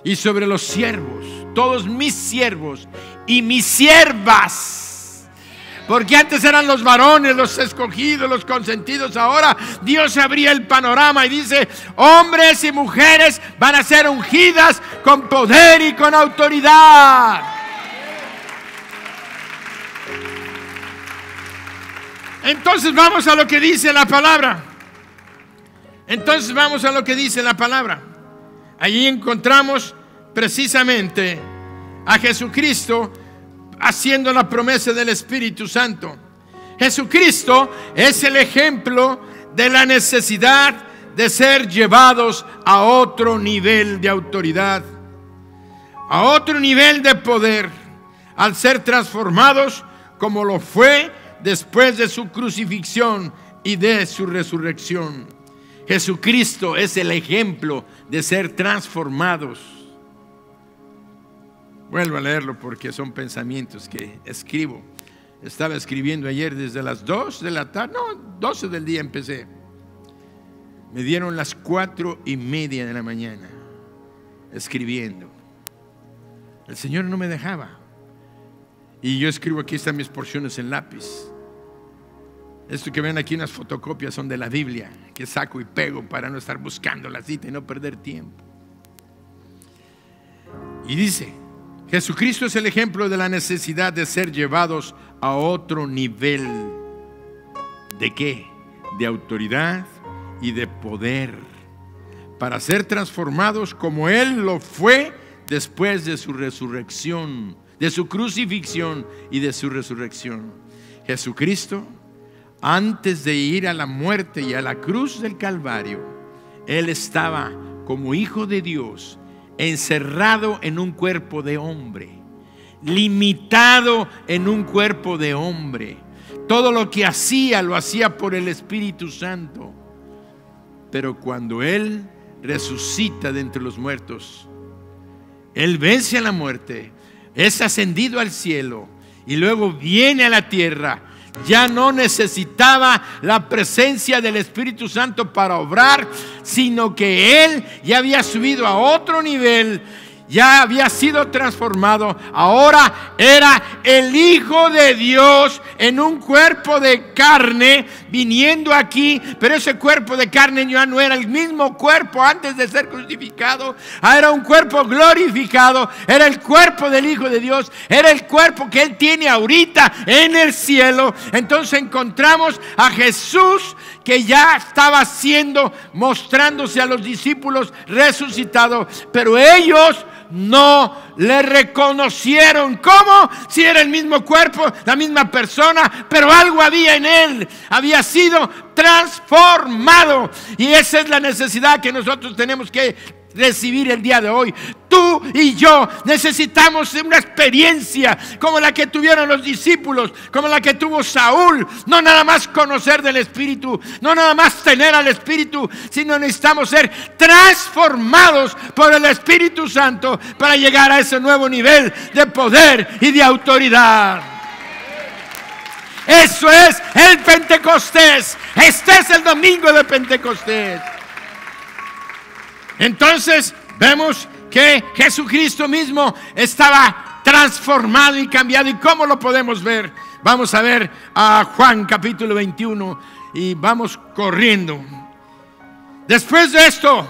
y sobre los siervos, todos mis siervos y mis siervas. Porque antes eran los varones, los escogidos, los consentidos. Ahora Dios abría el panorama y dice: hombres y mujeres van a ser ungidas con poder y con autoridad. Entonces vamos a lo que dice la palabra. Allí encontramos precisamente a Jesucristo haciendo la promesa del Espíritu Santo. Jesucristo es el ejemplo de la necesidad de ser llevados a otro nivel de autoridad, a otro nivel de poder, al ser transformados como lo fue después de su crucifixión y de su resurrección. Jesucristo es el ejemplo de ser transformados. Vuelvo a leerlo porque son pensamientos que escribo. Estaba escribiendo ayer desde las 2 de la tarde, 12 del día empecé. Me dieron las 4:30 de la mañana escribiendo. El Señor no me dejaba. Y yo escribo, aquí están mis porciones en lápiz. Esto que ven aquí, unas fotocopias, son de la Biblia, que saco y pego para no estar buscando la cita y no perder tiempo. Y dice: Jesucristo es el ejemplo de la necesidad de ser llevados a otro nivel. ¿De qué? De autoridad y de poder, para ser transformados como Él lo fue después de su resurrección, de su crucifixión y de su resurrección. Jesucristo, antes de ir a la muerte y a la cruz del Calvario, Él estaba como Hijo de Dios, encerrado en un cuerpo de hombre, limitado en un cuerpo de hombre. Todo lo que hacía, lo hacía por el Espíritu Santo. Pero cuando Él resucita de entre los muertos, Él vence a la muerte, es ascendido al cielo y luego viene a la tierra. Ya no necesitaba la presencia del Espíritu Santo para obrar, sino que Él ya había subido a otro nivel, ya había sido transformado. Ahora era el Hijo de Dios en un cuerpo de carne, viniendo aquí. Pero ese cuerpo de carne ya no era el mismo cuerpo antes de ser crucificado. Era un cuerpo glorificado, era el cuerpo del Hijo de Dios, era el cuerpo que Él tiene ahorita en el cielo. Entonces encontramos a Jesús, que ya estaba mostrándose a los discípulos resucitado, pero ellos no le reconocieron. ¿Cómo? Si era el mismo cuerpo, la misma persona, pero algo había en Él, había sido transformado. Y esa es la necesidad que nosotros tenemos que recibir el día de hoy. Tú y yo necesitamos una experiencia como la que tuvieron los discípulos, como la que tuvo Saúl. No nada más conocer del Espíritu, no nada más tener al Espíritu, sino necesitamos ser transformados por el Espíritu Santo para llegar a ese nuevo nivel de poder y de autoridad. Eso es el Pentecostés. Este es el domingo de Pentecostés. Entonces vemos que Jesucristo mismo estaba transformado y cambiado. ¿Y cómo lo podemos ver? Vamos a ver a Juan capítulo 21 y vamos corriendo. Después de esto,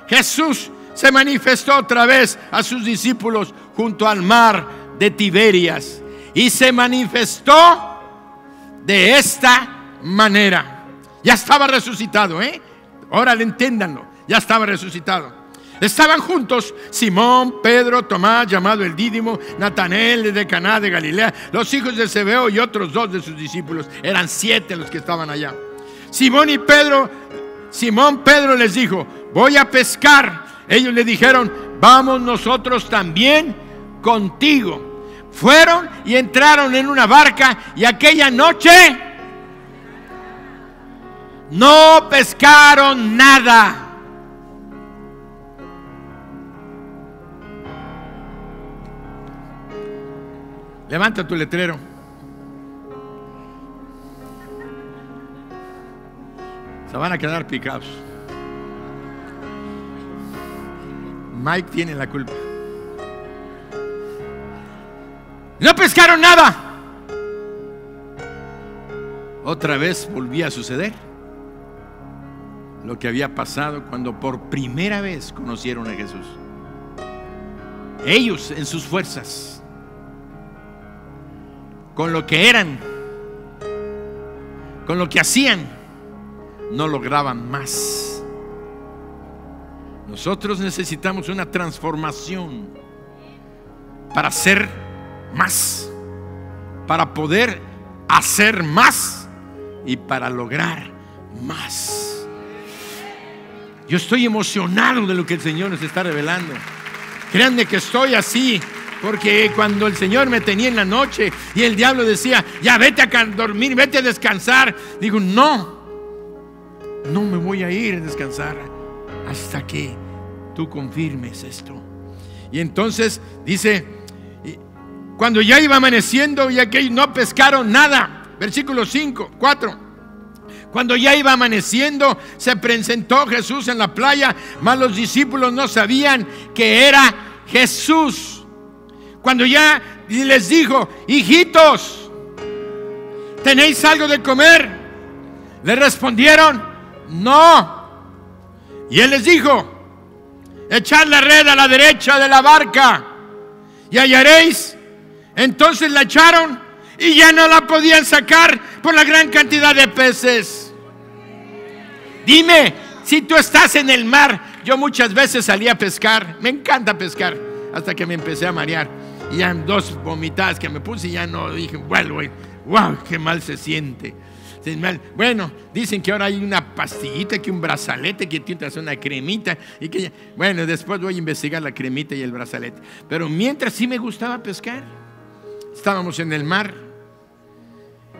Jesús se manifestó otra vez a sus discípulos junto al mar de Tiberias. Y se manifestó de esta manera. Ya estaba resucitado, Órale, entiéndanlo. Ya estaba resucitado. Estaban juntos Simón, Pedro, Tomás, llamado el Dídimo, Natanael de Caná de Galilea, los hijos de Zebedeo y otros 2 de sus discípulos. Eran 7 los que estaban allá. Simón Pedro les dijo: voy a pescar. Ellos le dijeron: vamos nosotros también contigo. Fueron y entraron en una barca, y aquella noche no pescaron nada. Levanta tu letrero. Se van a quedar picados. Mike tiene la culpa. No pescaron nada. Otra vez volvía a suceder lo que había pasado cuando por primera vez conocieron a Jesús. Ellos en sus fuerzas, con lo que eran, con lo que hacían, no lograban más. Nosotros necesitamos una transformación para ser más, para poder hacer más y para lograr más. Yo estoy emocionado de lo que el Señor nos está revelando. Créanme que estoy así, porque cuando el Señor me tenía en la noche y el diablo decía: ya vete a dormir, vete a descansar, digo: no me voy a ir a descansar hasta que tú confirmes esto. Y entonces dice: cuando ya iba amaneciendo y aquellos no pescaron nada. Versículo 4. Cuando ya iba amaneciendo, se presentó Jesús en la playa, mas los discípulos no sabían que era Jesús. Cuando ya les dijo: hijitos, ¿tenéis algo de comer? Le respondieron: no. Y él les dijo: echad la red a la derecha de la barca y hallaréis. Entonces la echaron y ya no la podían sacar por la gran cantidad de peces. Dime, si tú estás en el mar. Yo muchas veces salí a pescar, me encanta pescar, hasta que me empecé a marear. Y ya 2 vomitadas que me puse y ya no, dije: vuelvo. Wow, qué mal se siente. Bueno, dicen que ahora hay una pastillita, que un brazalete, que tiene una cremita y que bueno, después voy a investigar la cremita y el brazalete. Pero mientras sí me gustaba pescar. Estábamos en el mar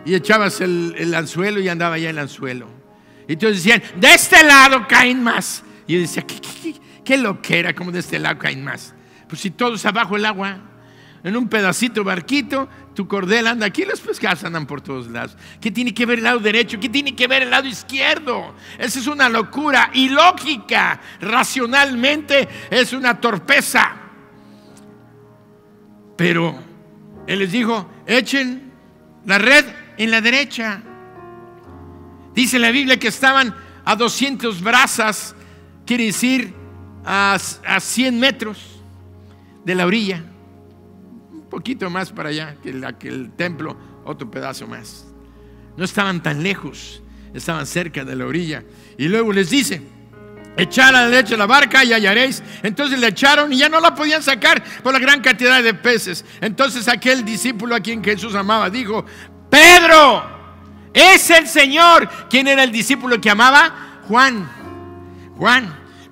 y echabas el anzuelo y andaba ya el anzuelo. Y entonces decían: de este lado caen más. Y yo decía: qué loquera, como de este lado caen más. Pues si todos abajo el agua, en un pedacito barquito, tu cordel anda aquí, los pescados andan por todos lados. ¿Qué tiene que ver el lado derecho? ¿Qué tiene que ver el lado izquierdo? Esa es una locura ilógica. Racionalmente es una torpeza. Pero él les dijo: echen la red en la derecha. Dice la Biblia que estaban a 200 brazas, quiere decir a 100 metros de la orilla. Un poquito más para allá que el templo, otro pedazo más. No estaban tan lejos, estaban cerca de la orilla. Y luego les dice: echad a la derecha la barca y hallaréis. Entonces le echaron y ya no la podían sacar por la gran cantidad de peces. Entonces aquel discípulo a quien Jesús amaba dijo: Pedro, es el Señor. ¿Quién era el discípulo que amaba? Juan.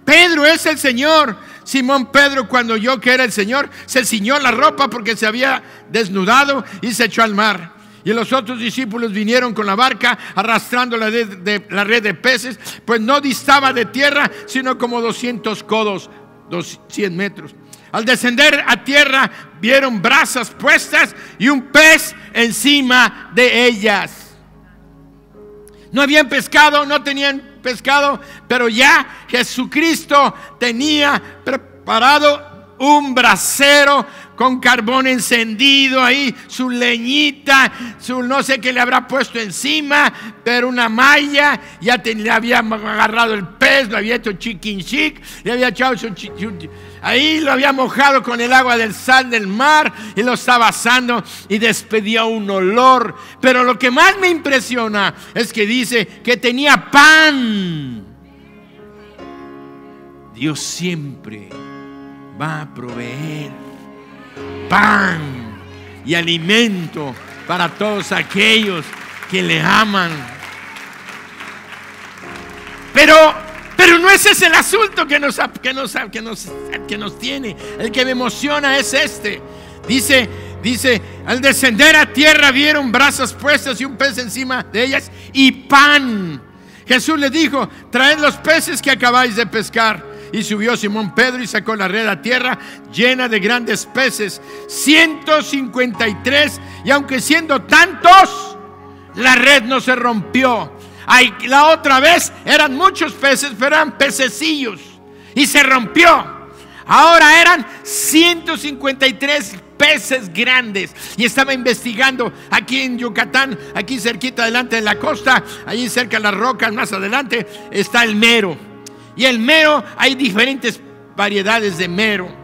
Pedro es el Señor. Simón Pedro, cuando oyó que era el Señor, se ciñó la ropa porque se había desnudado y se echó al mar. Y los otros discípulos vinieron con la barca arrastrando la red de peces, pues no distaba de tierra sino como 200 codos, 100 metros. Al descender a tierra vieron brasas puestas y un pez encima de ellas. No habían pescado, no tenían pescado, pero ya Jesucristo tenía preparado un brasero con carbón encendido ahí, su leñita, su no sé qué le habrá puesto encima, pero una malla, ya le había agarrado el pez, lo había hecho chicken chic, le había echado ahí, lo había mojado con el agua del sal del mar y lo estaba asando y despedía un olor. Pero lo que más me impresiona es que dice que tenía pan. Dios siempre va a proveer pan y alimento para todos aquellos que le aman. Pero no ese es el asunto que nos tiene. El que me emociona es este. Dice, al descender a tierra vieron brasas puestas y un pez encima de ellas y pan. Jesús le dijo: traed los peces que acabáis de pescar. Y subió Simón Pedro y sacó la red a tierra llena de grandes peces, 153, y aunque siendo tantos, la red no se rompió. La otra vez eran muchos peces, pero eran pececillos y se rompió. Ahora eran 153 peces grandes. Y estaba investigando aquí en Yucatán, aquí cerquita delante de la costa, allí cerca de las rocas, más adelante está el mero. Y el mero, hay diferentes variedades de mero.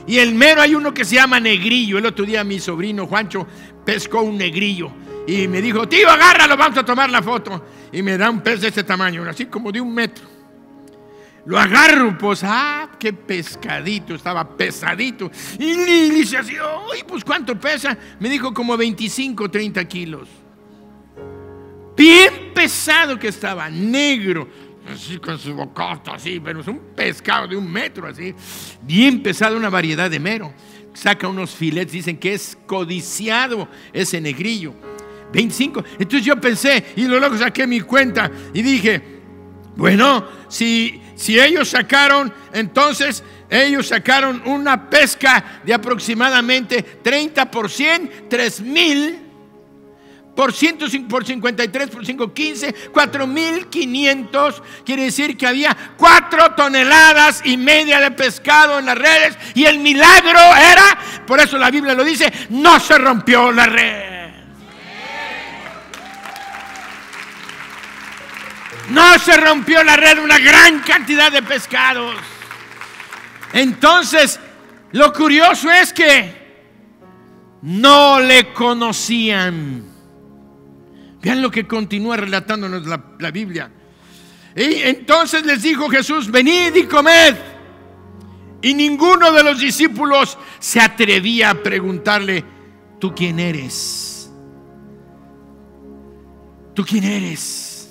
Y el mero hay uno que se llama negrillo. El otro día mi sobrino Juancho pescó un negrillo y me dijo: tío, agárralo, vamos a tomar la foto. Y me da un pez de este tamaño, así como de 1 metro. Lo agarro, pues, qué pescadito, estaba pesadito. Y le dice así: uy, pues ¿cuánto pesa? Me dijo como 25, 30 kilos. Bien pesado que estaba, negro, así con su bocota así, pero es un pescado de 1 metro así, bien pesado, una variedad de mero. Saca unos filets, dicen que es codiciado ese negrillo. 25. Entonces yo pensé, y luego saqué mi cuenta y dije: bueno, si ellos sacaron, entonces ellos sacaron una pesca de aproximadamente 30 por 100, 3,000 por 105, por 53, por 5, 15, 4,500. Quiere decir que había 4,5 toneladas de pescado en las redes. Y el milagro era, por eso la Biblia lo dice, no se rompió la red. No se rompió la red, una gran cantidad de pescados. Entonces, lo curioso es que no le conocían. Vean lo que continúa relatándonos la Biblia. Y entonces les dijo Jesús: venid y comed. Y ninguno de los discípulos se atrevía a preguntarle: ¿tú quién eres? ¿Tú quién eres?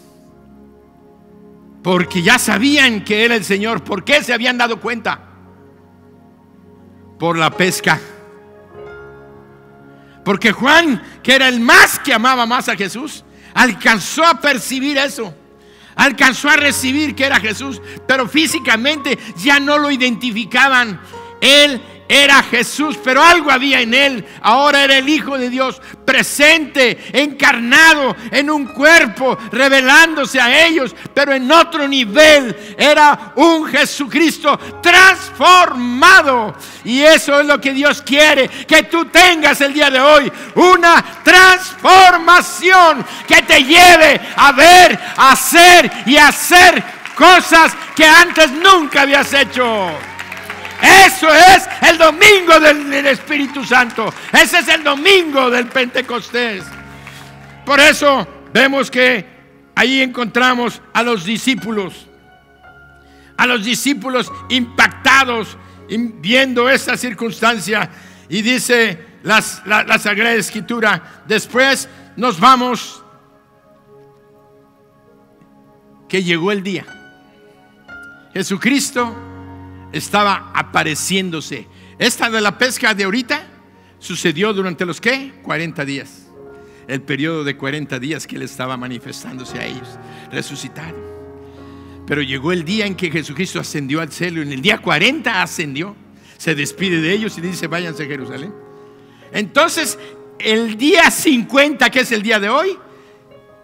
Porque ya sabían que era el Señor. ¿Por qué se habían dado cuenta? Por la pesca. Porque Juan, que era el más que amaba más a Jesús, alcanzó a percibir eso. Alcanzó a recibir que era Jesús, pero físicamente ya no lo identificaban. Él era Jesús, pero algo había en él. Ahora era el Hijo de Dios, presente, encarnado en un cuerpo, revelándose a ellos, pero en otro nivel. Era un Jesucristo transformado. Y eso es lo que Dios quiere que tú tengas el día de hoy: una transformación que te lleve a ver, a hacer y a hacer cosas que antes nunca habías hecho. Eso es el domingo del Espíritu Santo. Ese es el domingo del Pentecostés. Por eso vemos que ahí encontramos a los discípulos impactados viendo esa circunstancia. Y dice la Sagrada Escritura: después nos vamos, que llegó el día. Jesucristo estaba apareciéndose. Esta de la pesca de ahorita sucedió durante los ¿qué? 40 días. El periodo de 40 días que Él estaba manifestándose a ellos, resucitado. Pero llegó el día en que Jesucristo ascendió al cielo. En el día 40 ascendió, se despide de ellos y dice: váyanse a Jerusalén. Entonces el día 50, que es el día de hoy,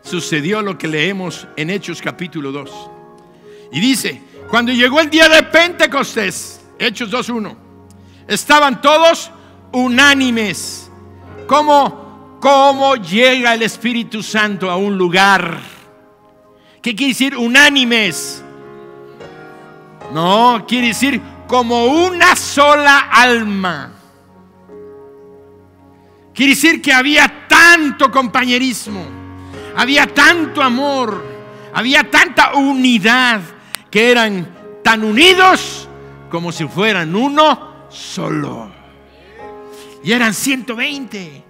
sucedió lo que leemos en Hechos capítulo 2. Y dice: cuando llegó el día de Pentecostés, Hechos 2:1, estaban todos unánimes. ¿Cómo llega el Espíritu Santo a un lugar? ¿Qué quiere decir unánimes? No, quiere decir como una sola alma. Quiere decir que había tanto compañerismo, había tanto amor, había tanta unidad, que eran tan unidos como si fueran uno solo. Y eran 120.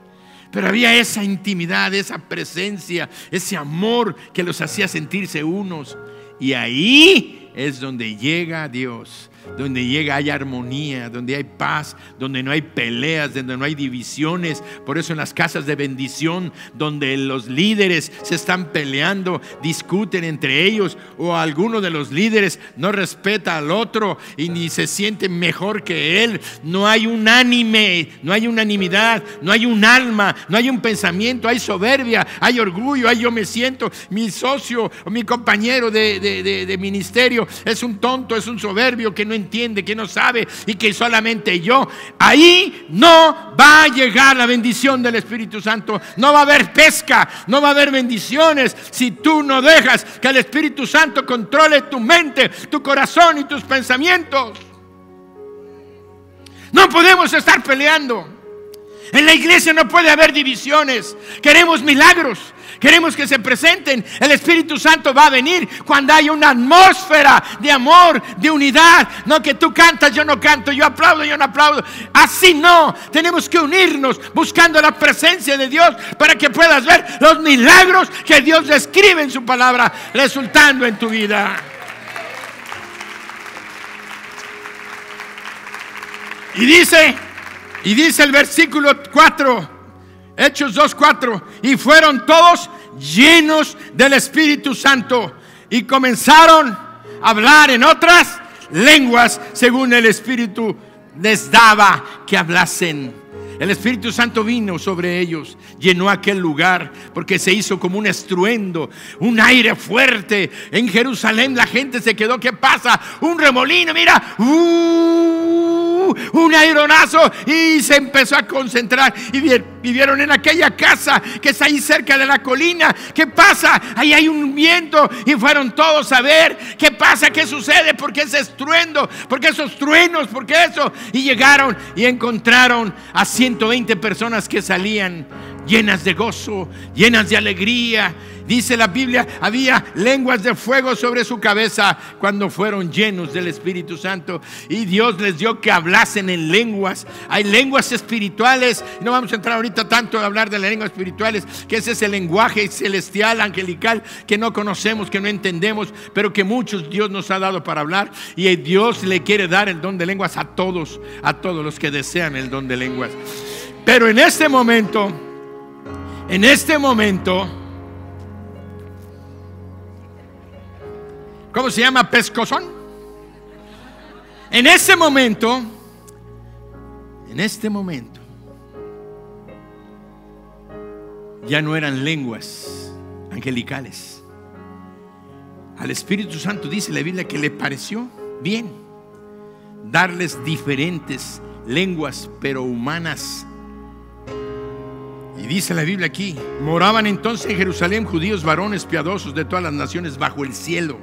Pero había esa intimidad, esa presencia, ese amor que los hacía sentirse unos. Y ahí es donde llega Dios, donde hay armonía, donde hay paz, donde no hay peleas, donde no hay divisiones. Por eso en las casas de bendición, donde los líderes se están peleando, discuten entre ellos, o alguno de los líderes no respeta al otro y ni se siente mejor que él, no hay unánime, no hay unanimidad, no hay un alma, no hay un pensamiento, hay soberbia, hay orgullo, hay yo me siento, mi socio o mi compañero de ministerio es un tonto, es un soberbio que no entiende, que no sabe y que solamente yo. Ahí no va a llegar la bendición del Espíritu Santo. No va a haber pesca, no va a haber bendiciones si tú no dejas que el Espíritu Santo controle tu mente, tu corazón y tus pensamientos. No podemos estar peleando. En la iglesia no puede haber divisiones. Queremos milagros, queremos que se presenten. El Espíritu Santo va a venir cuando haya una atmósfera de amor, de unidad. No que tú cantas, yo no canto, yo aplaudo, yo no aplaudo. Así no, tenemos que unirnos buscando la presencia de Dios para que puedas ver los milagros que Dios describe en su palabra resultando en tu vida. Y dice el versículo 4, Hechos 2:4, y fueron todos llenos del Espíritu Santo y comenzaron a hablar en otras lenguas según el Espíritu les daba que hablasen. El Espíritu Santo vino sobre ellos, llenó aquel lugar porque se hizo como un estruendo, un aire fuerte. En Jerusalén la gente se quedó, ¿qué pasa? Un remolino, mira, un aeronazo, y se empezó a concentrar y vivieron en aquella casa que está ahí cerca de la colina. ¿Qué pasa? Ahí hay un viento, y fueron todos a ver qué pasa, qué sucede, por qué ese estruendo, por qué esos truenos, por qué eso. Y llegaron y encontraron a 120 personas que salían llenas de gozo, llenas de alegría. Dice la Biblia, había lenguas de fuego sobre su cabeza cuando fueron llenos del Espíritu Santo. Y Dios les dio que hablasen en lenguas. Hay lenguas espirituales. No vamos a entrar ahorita tanto a hablar de las lenguas espirituales, que ese es el lenguaje celestial, angelical, que no conocemos, que no entendemos, pero que muchos Dios nos ha dado para hablar. Y Dios le quiere dar el don de lenguas a todos los que desean el don de lenguas. Pero en este momento, ¿cómo se llama? ¿Pescozón? En este momento, ya no eran lenguas angelicales. Al Espíritu Santo dice la Biblia que le pareció bien darles diferentes lenguas, pero humanas. Y dice la Biblia aquí: moraban entonces en Jerusalén judíos varones piadosos de todas las naciones bajo el cielo.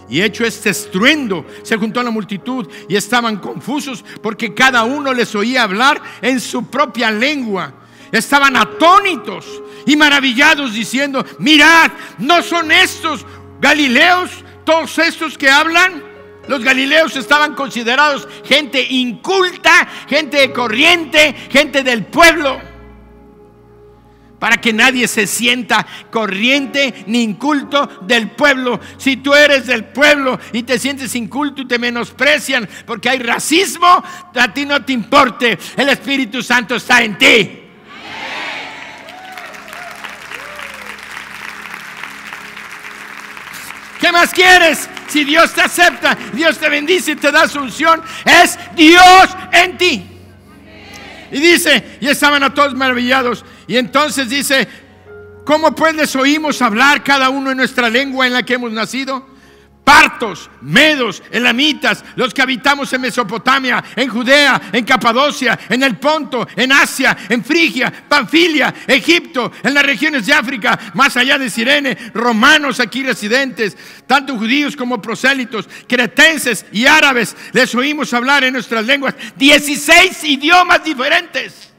Y hecho este estruendo, se juntó la multitud y estaban confusos, porque cada uno les oía hablar en su propia lengua. Estaban atónitos y maravillados, diciendo: mirad, ¿no son estos galileos todos estos que hablan? Los galileos estaban considerados gente inculta, gente corriente, gente del pueblo. para que nadie se sienta corriente ni inculto del pueblo. Si tú eres del pueblo y te sientes inculto y te menosprecian porque hay racismo, a ti no te importe, el Espíritu Santo está en ti. ¿Qué más quieres? Si Dios te acepta, Dios te bendice y te da su unción, es Dios en ti. Y dice, y estaban a todos maravillados. Y entonces dice, ¿cómo pues les oímos hablar cada uno en nuestra lengua en la que hemos nacido? Partos, medos, elamitas, los que habitamos en Mesopotamia, en Judea, en Capadocia, en el Ponto, en Asia, en Frigia, Panfilia, Egipto, en las regiones de África, más allá de Cirene, romanos aquí residentes, tanto judíos como prosélitos, cretenses y árabes, les oímos hablar en nuestras lenguas 16 idiomas diferentes.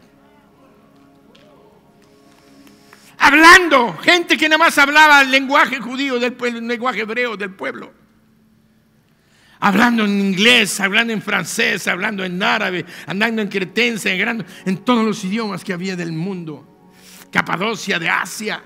Hablando, gente que nada más hablaba el lenguaje judío del pueblo, el lenguaje hebreo del pueblo. Hablando en inglés, hablando en francés, hablando en árabe, andando en cretense, hablando en todos los idiomas que había del mundo. Capadocia, de Asia.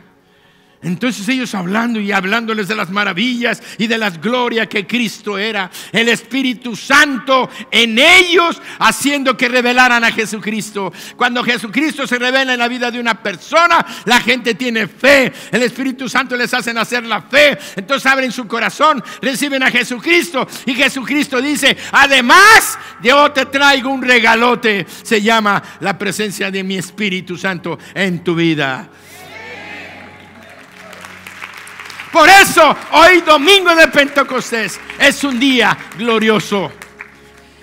Entonces ellos hablando y hablándoles de las maravillas y de las glorias que Cristo era, el Espíritu Santo en ellos, haciendo que revelaran a Jesucristo. Cuando Jesucristo se revela en la vida de una persona, la gente tiene fe. El Espíritu Santo les hace nacer la fe. Entonces abren su corazón, reciben a Jesucristo, y Jesucristo dice, además, yo te traigo un regalote. Se llama la presencia de mi Espíritu Santo en tu vida. Por eso hoy, domingo de Pentecostés, es un día glorioso.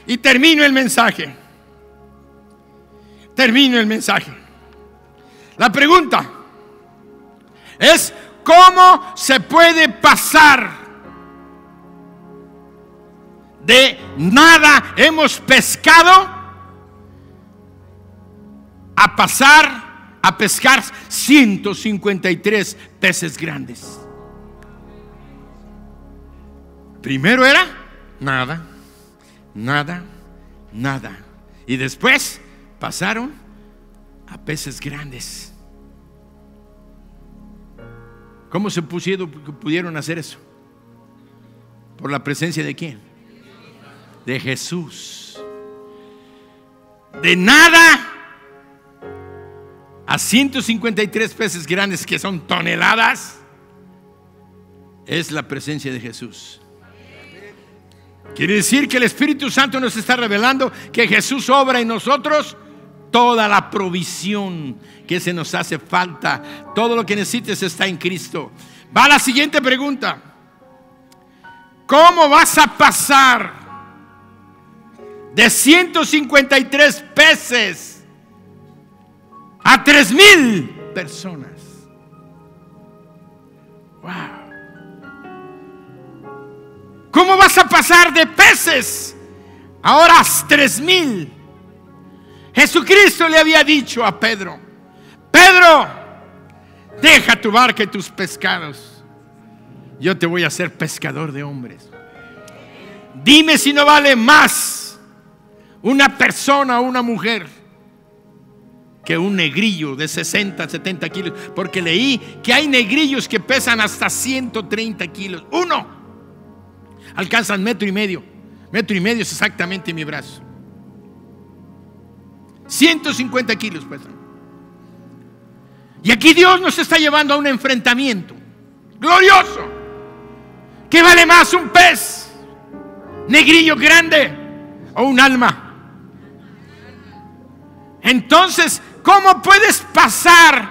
Y termino el mensaje. La pregunta es, ¿cómo se puede pasar de nada hemos pescado a pasar a pescar 153 peces grandes? Primero era nada. Y después pasaron a peces grandes. ¿Cómo se pudieron hacer eso? ¿Por la presencia de quién? De Jesús. De nada a 153 peces grandes, que son toneladas, es la presencia de Jesús. Quiere decir que el Espíritu Santo nos está revelando que Jesús obra en nosotros toda la provisión que se nos hace falta. Todo lo que necesites está en Cristo. Va la siguiente pregunta: ¿cómo vas a pasar de 153 peces a 3,000 personas? Wow. ¿Cómo vas a pasar de peces ahora a 3,000? Jesucristo le había dicho a Pedro: Pedro, deja tu barca y tus pescados, yo te voy a hacer pescador de hombres. Dime si no vale más una persona o una mujer que un negrillo de 60, 70 kilos, porque leí que hay negrillos que pesan hasta 130 kilos. Uno alcanzan 1,5 metros. 1,5 metros es exactamente mi brazo. 150 kilos pesan. Y aquí Dios nos está llevando a un enfrentamiento glorioso. ¿Qué vale más, un pez negrillo grande o un alma? Entonces, ¿cómo puedes pasar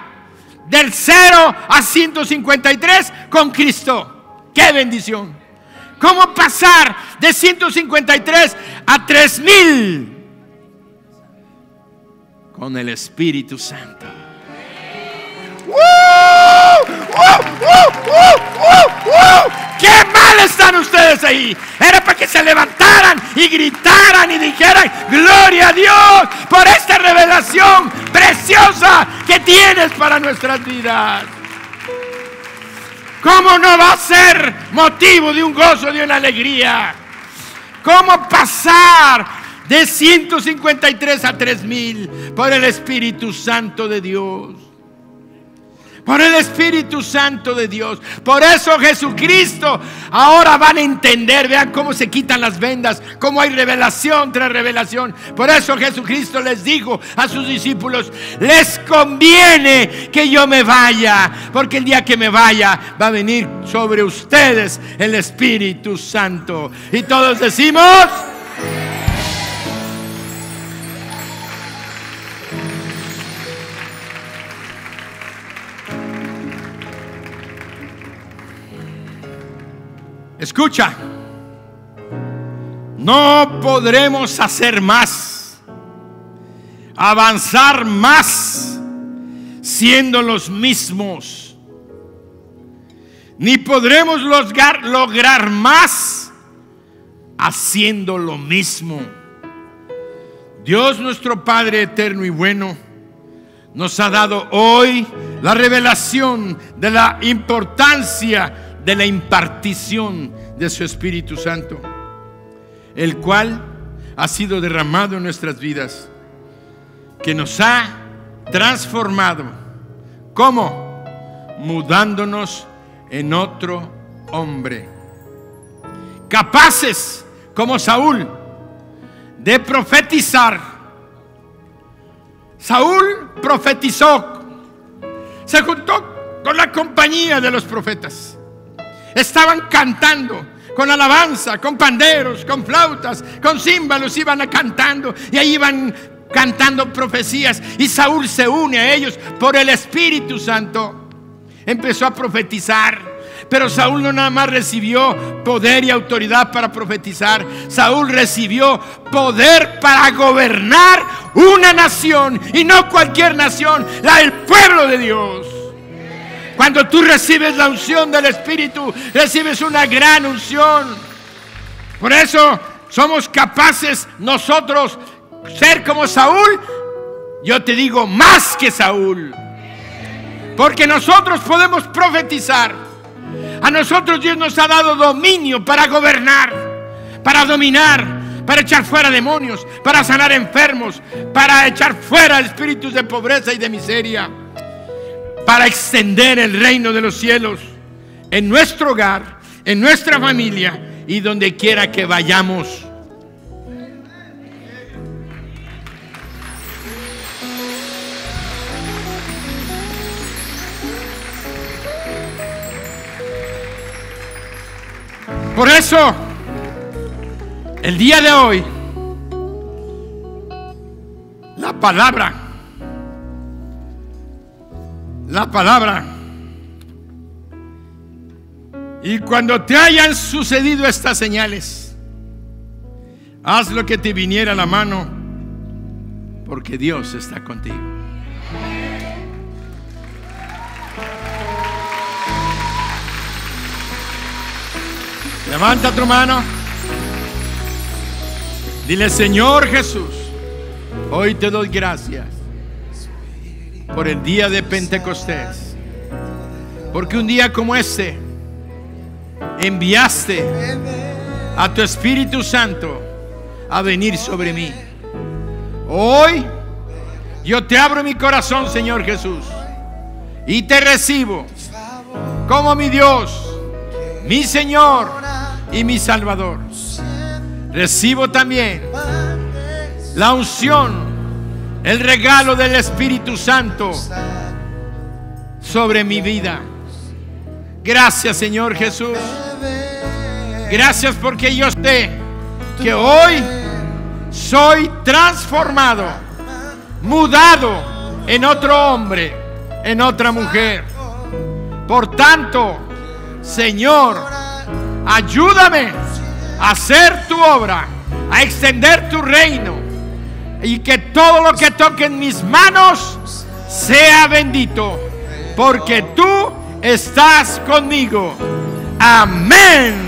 del 0 a 153 con Cristo? ¡Qué bendición! ¿Cómo pasar de 153 a 3,000 con el Espíritu Santo? ¡Qué mal están ustedes ahí! Era para que se levantaran y gritaran y dijeran: ¡gloria a Dios por esta revelación preciosa que tienes para nuestras vidas! ¿Cómo no va a ser motivo de un gozo, de una alegría? ¿Cómo pasar de 153 a 3,000 por el Espíritu Santo de Dios? por el Espíritu Santo de Dios. Por eso Jesucristo, ahora van a entender, vean cómo se quitan las vendas, cómo hay revelación tras revelación. Por eso Jesucristo les dijo a sus discípulos: les conviene que yo me vaya, porque el día que me vaya va a venir sobre ustedes el Espíritu Santo. Y todos decimos: escucha, no podremos hacer más, avanzar más siendo los mismos, ni podremos lograr más haciendo lo mismo. Dios, nuestro Padre eterno y bueno, nos ha dado hoy la revelación de la importancia de la impartición de su Espíritu Santo, el cual ha sido derramado en nuestras vidas, que nos ha transformado. ¿Cómo? Mudándonos en otro hombre, capaces como Saúl de profetizar. Saúl profetizó, se juntó con la compañía de los profetas. Estaban cantando con alabanza, con panderos, con flautas, con címbalos, iban cantando, y ahí iban cantando profecías. Y Saúl se une a ellos por el Espíritu Santo. Empezó a profetizar. Pero Saúl no nada más recibió poder y autoridad para profetizar. Saúl recibió poder para gobernar una nación, y no cualquier nación, la del pueblo de Dios. Cuando tú recibes la unción del Espíritu, recibes una gran unción. Por eso somos capaces nosotros ser como Saúl. Yo te digo, más que Saúl, porque nosotros podemos profetizar. A nosotros Dios nos ha dado dominio para gobernar, para dominar, para echar fuera demonios, para sanar enfermos, para echar fuera espíritus de pobreza y de miseria, para extender el reino de los cielos en nuestro hogar, en nuestra familia y donde quiera que vayamos. Por eso, el día de hoy, la palabra, y cuando te hayan sucedido estas señales, haz lo que te viniera a la mano, porque Dios está contigo. Levanta tu mano. Dile: Señor Jesús, hoy te doy gracias por el día de Pentecostés, porque un día como este enviaste a tu Espíritu Santo a venir sobre mí. Hoy yo te abro mi corazón, Señor Jesús, y te recibo como mi Dios, mi Señor y mi Salvador. Recibo también la unción, el regalo del Espíritu Santo sobre mi vida. Gracias, Señor Jesús. Gracias, porque yo sé que hoy soy transformado, mudado en otro hombre, en otra mujer. Por tanto, Señor, ayúdame a hacer tu obra, a extender tu reino, y que todo lo que toque en mis manos sea bendito, porque tú estás conmigo. Amén.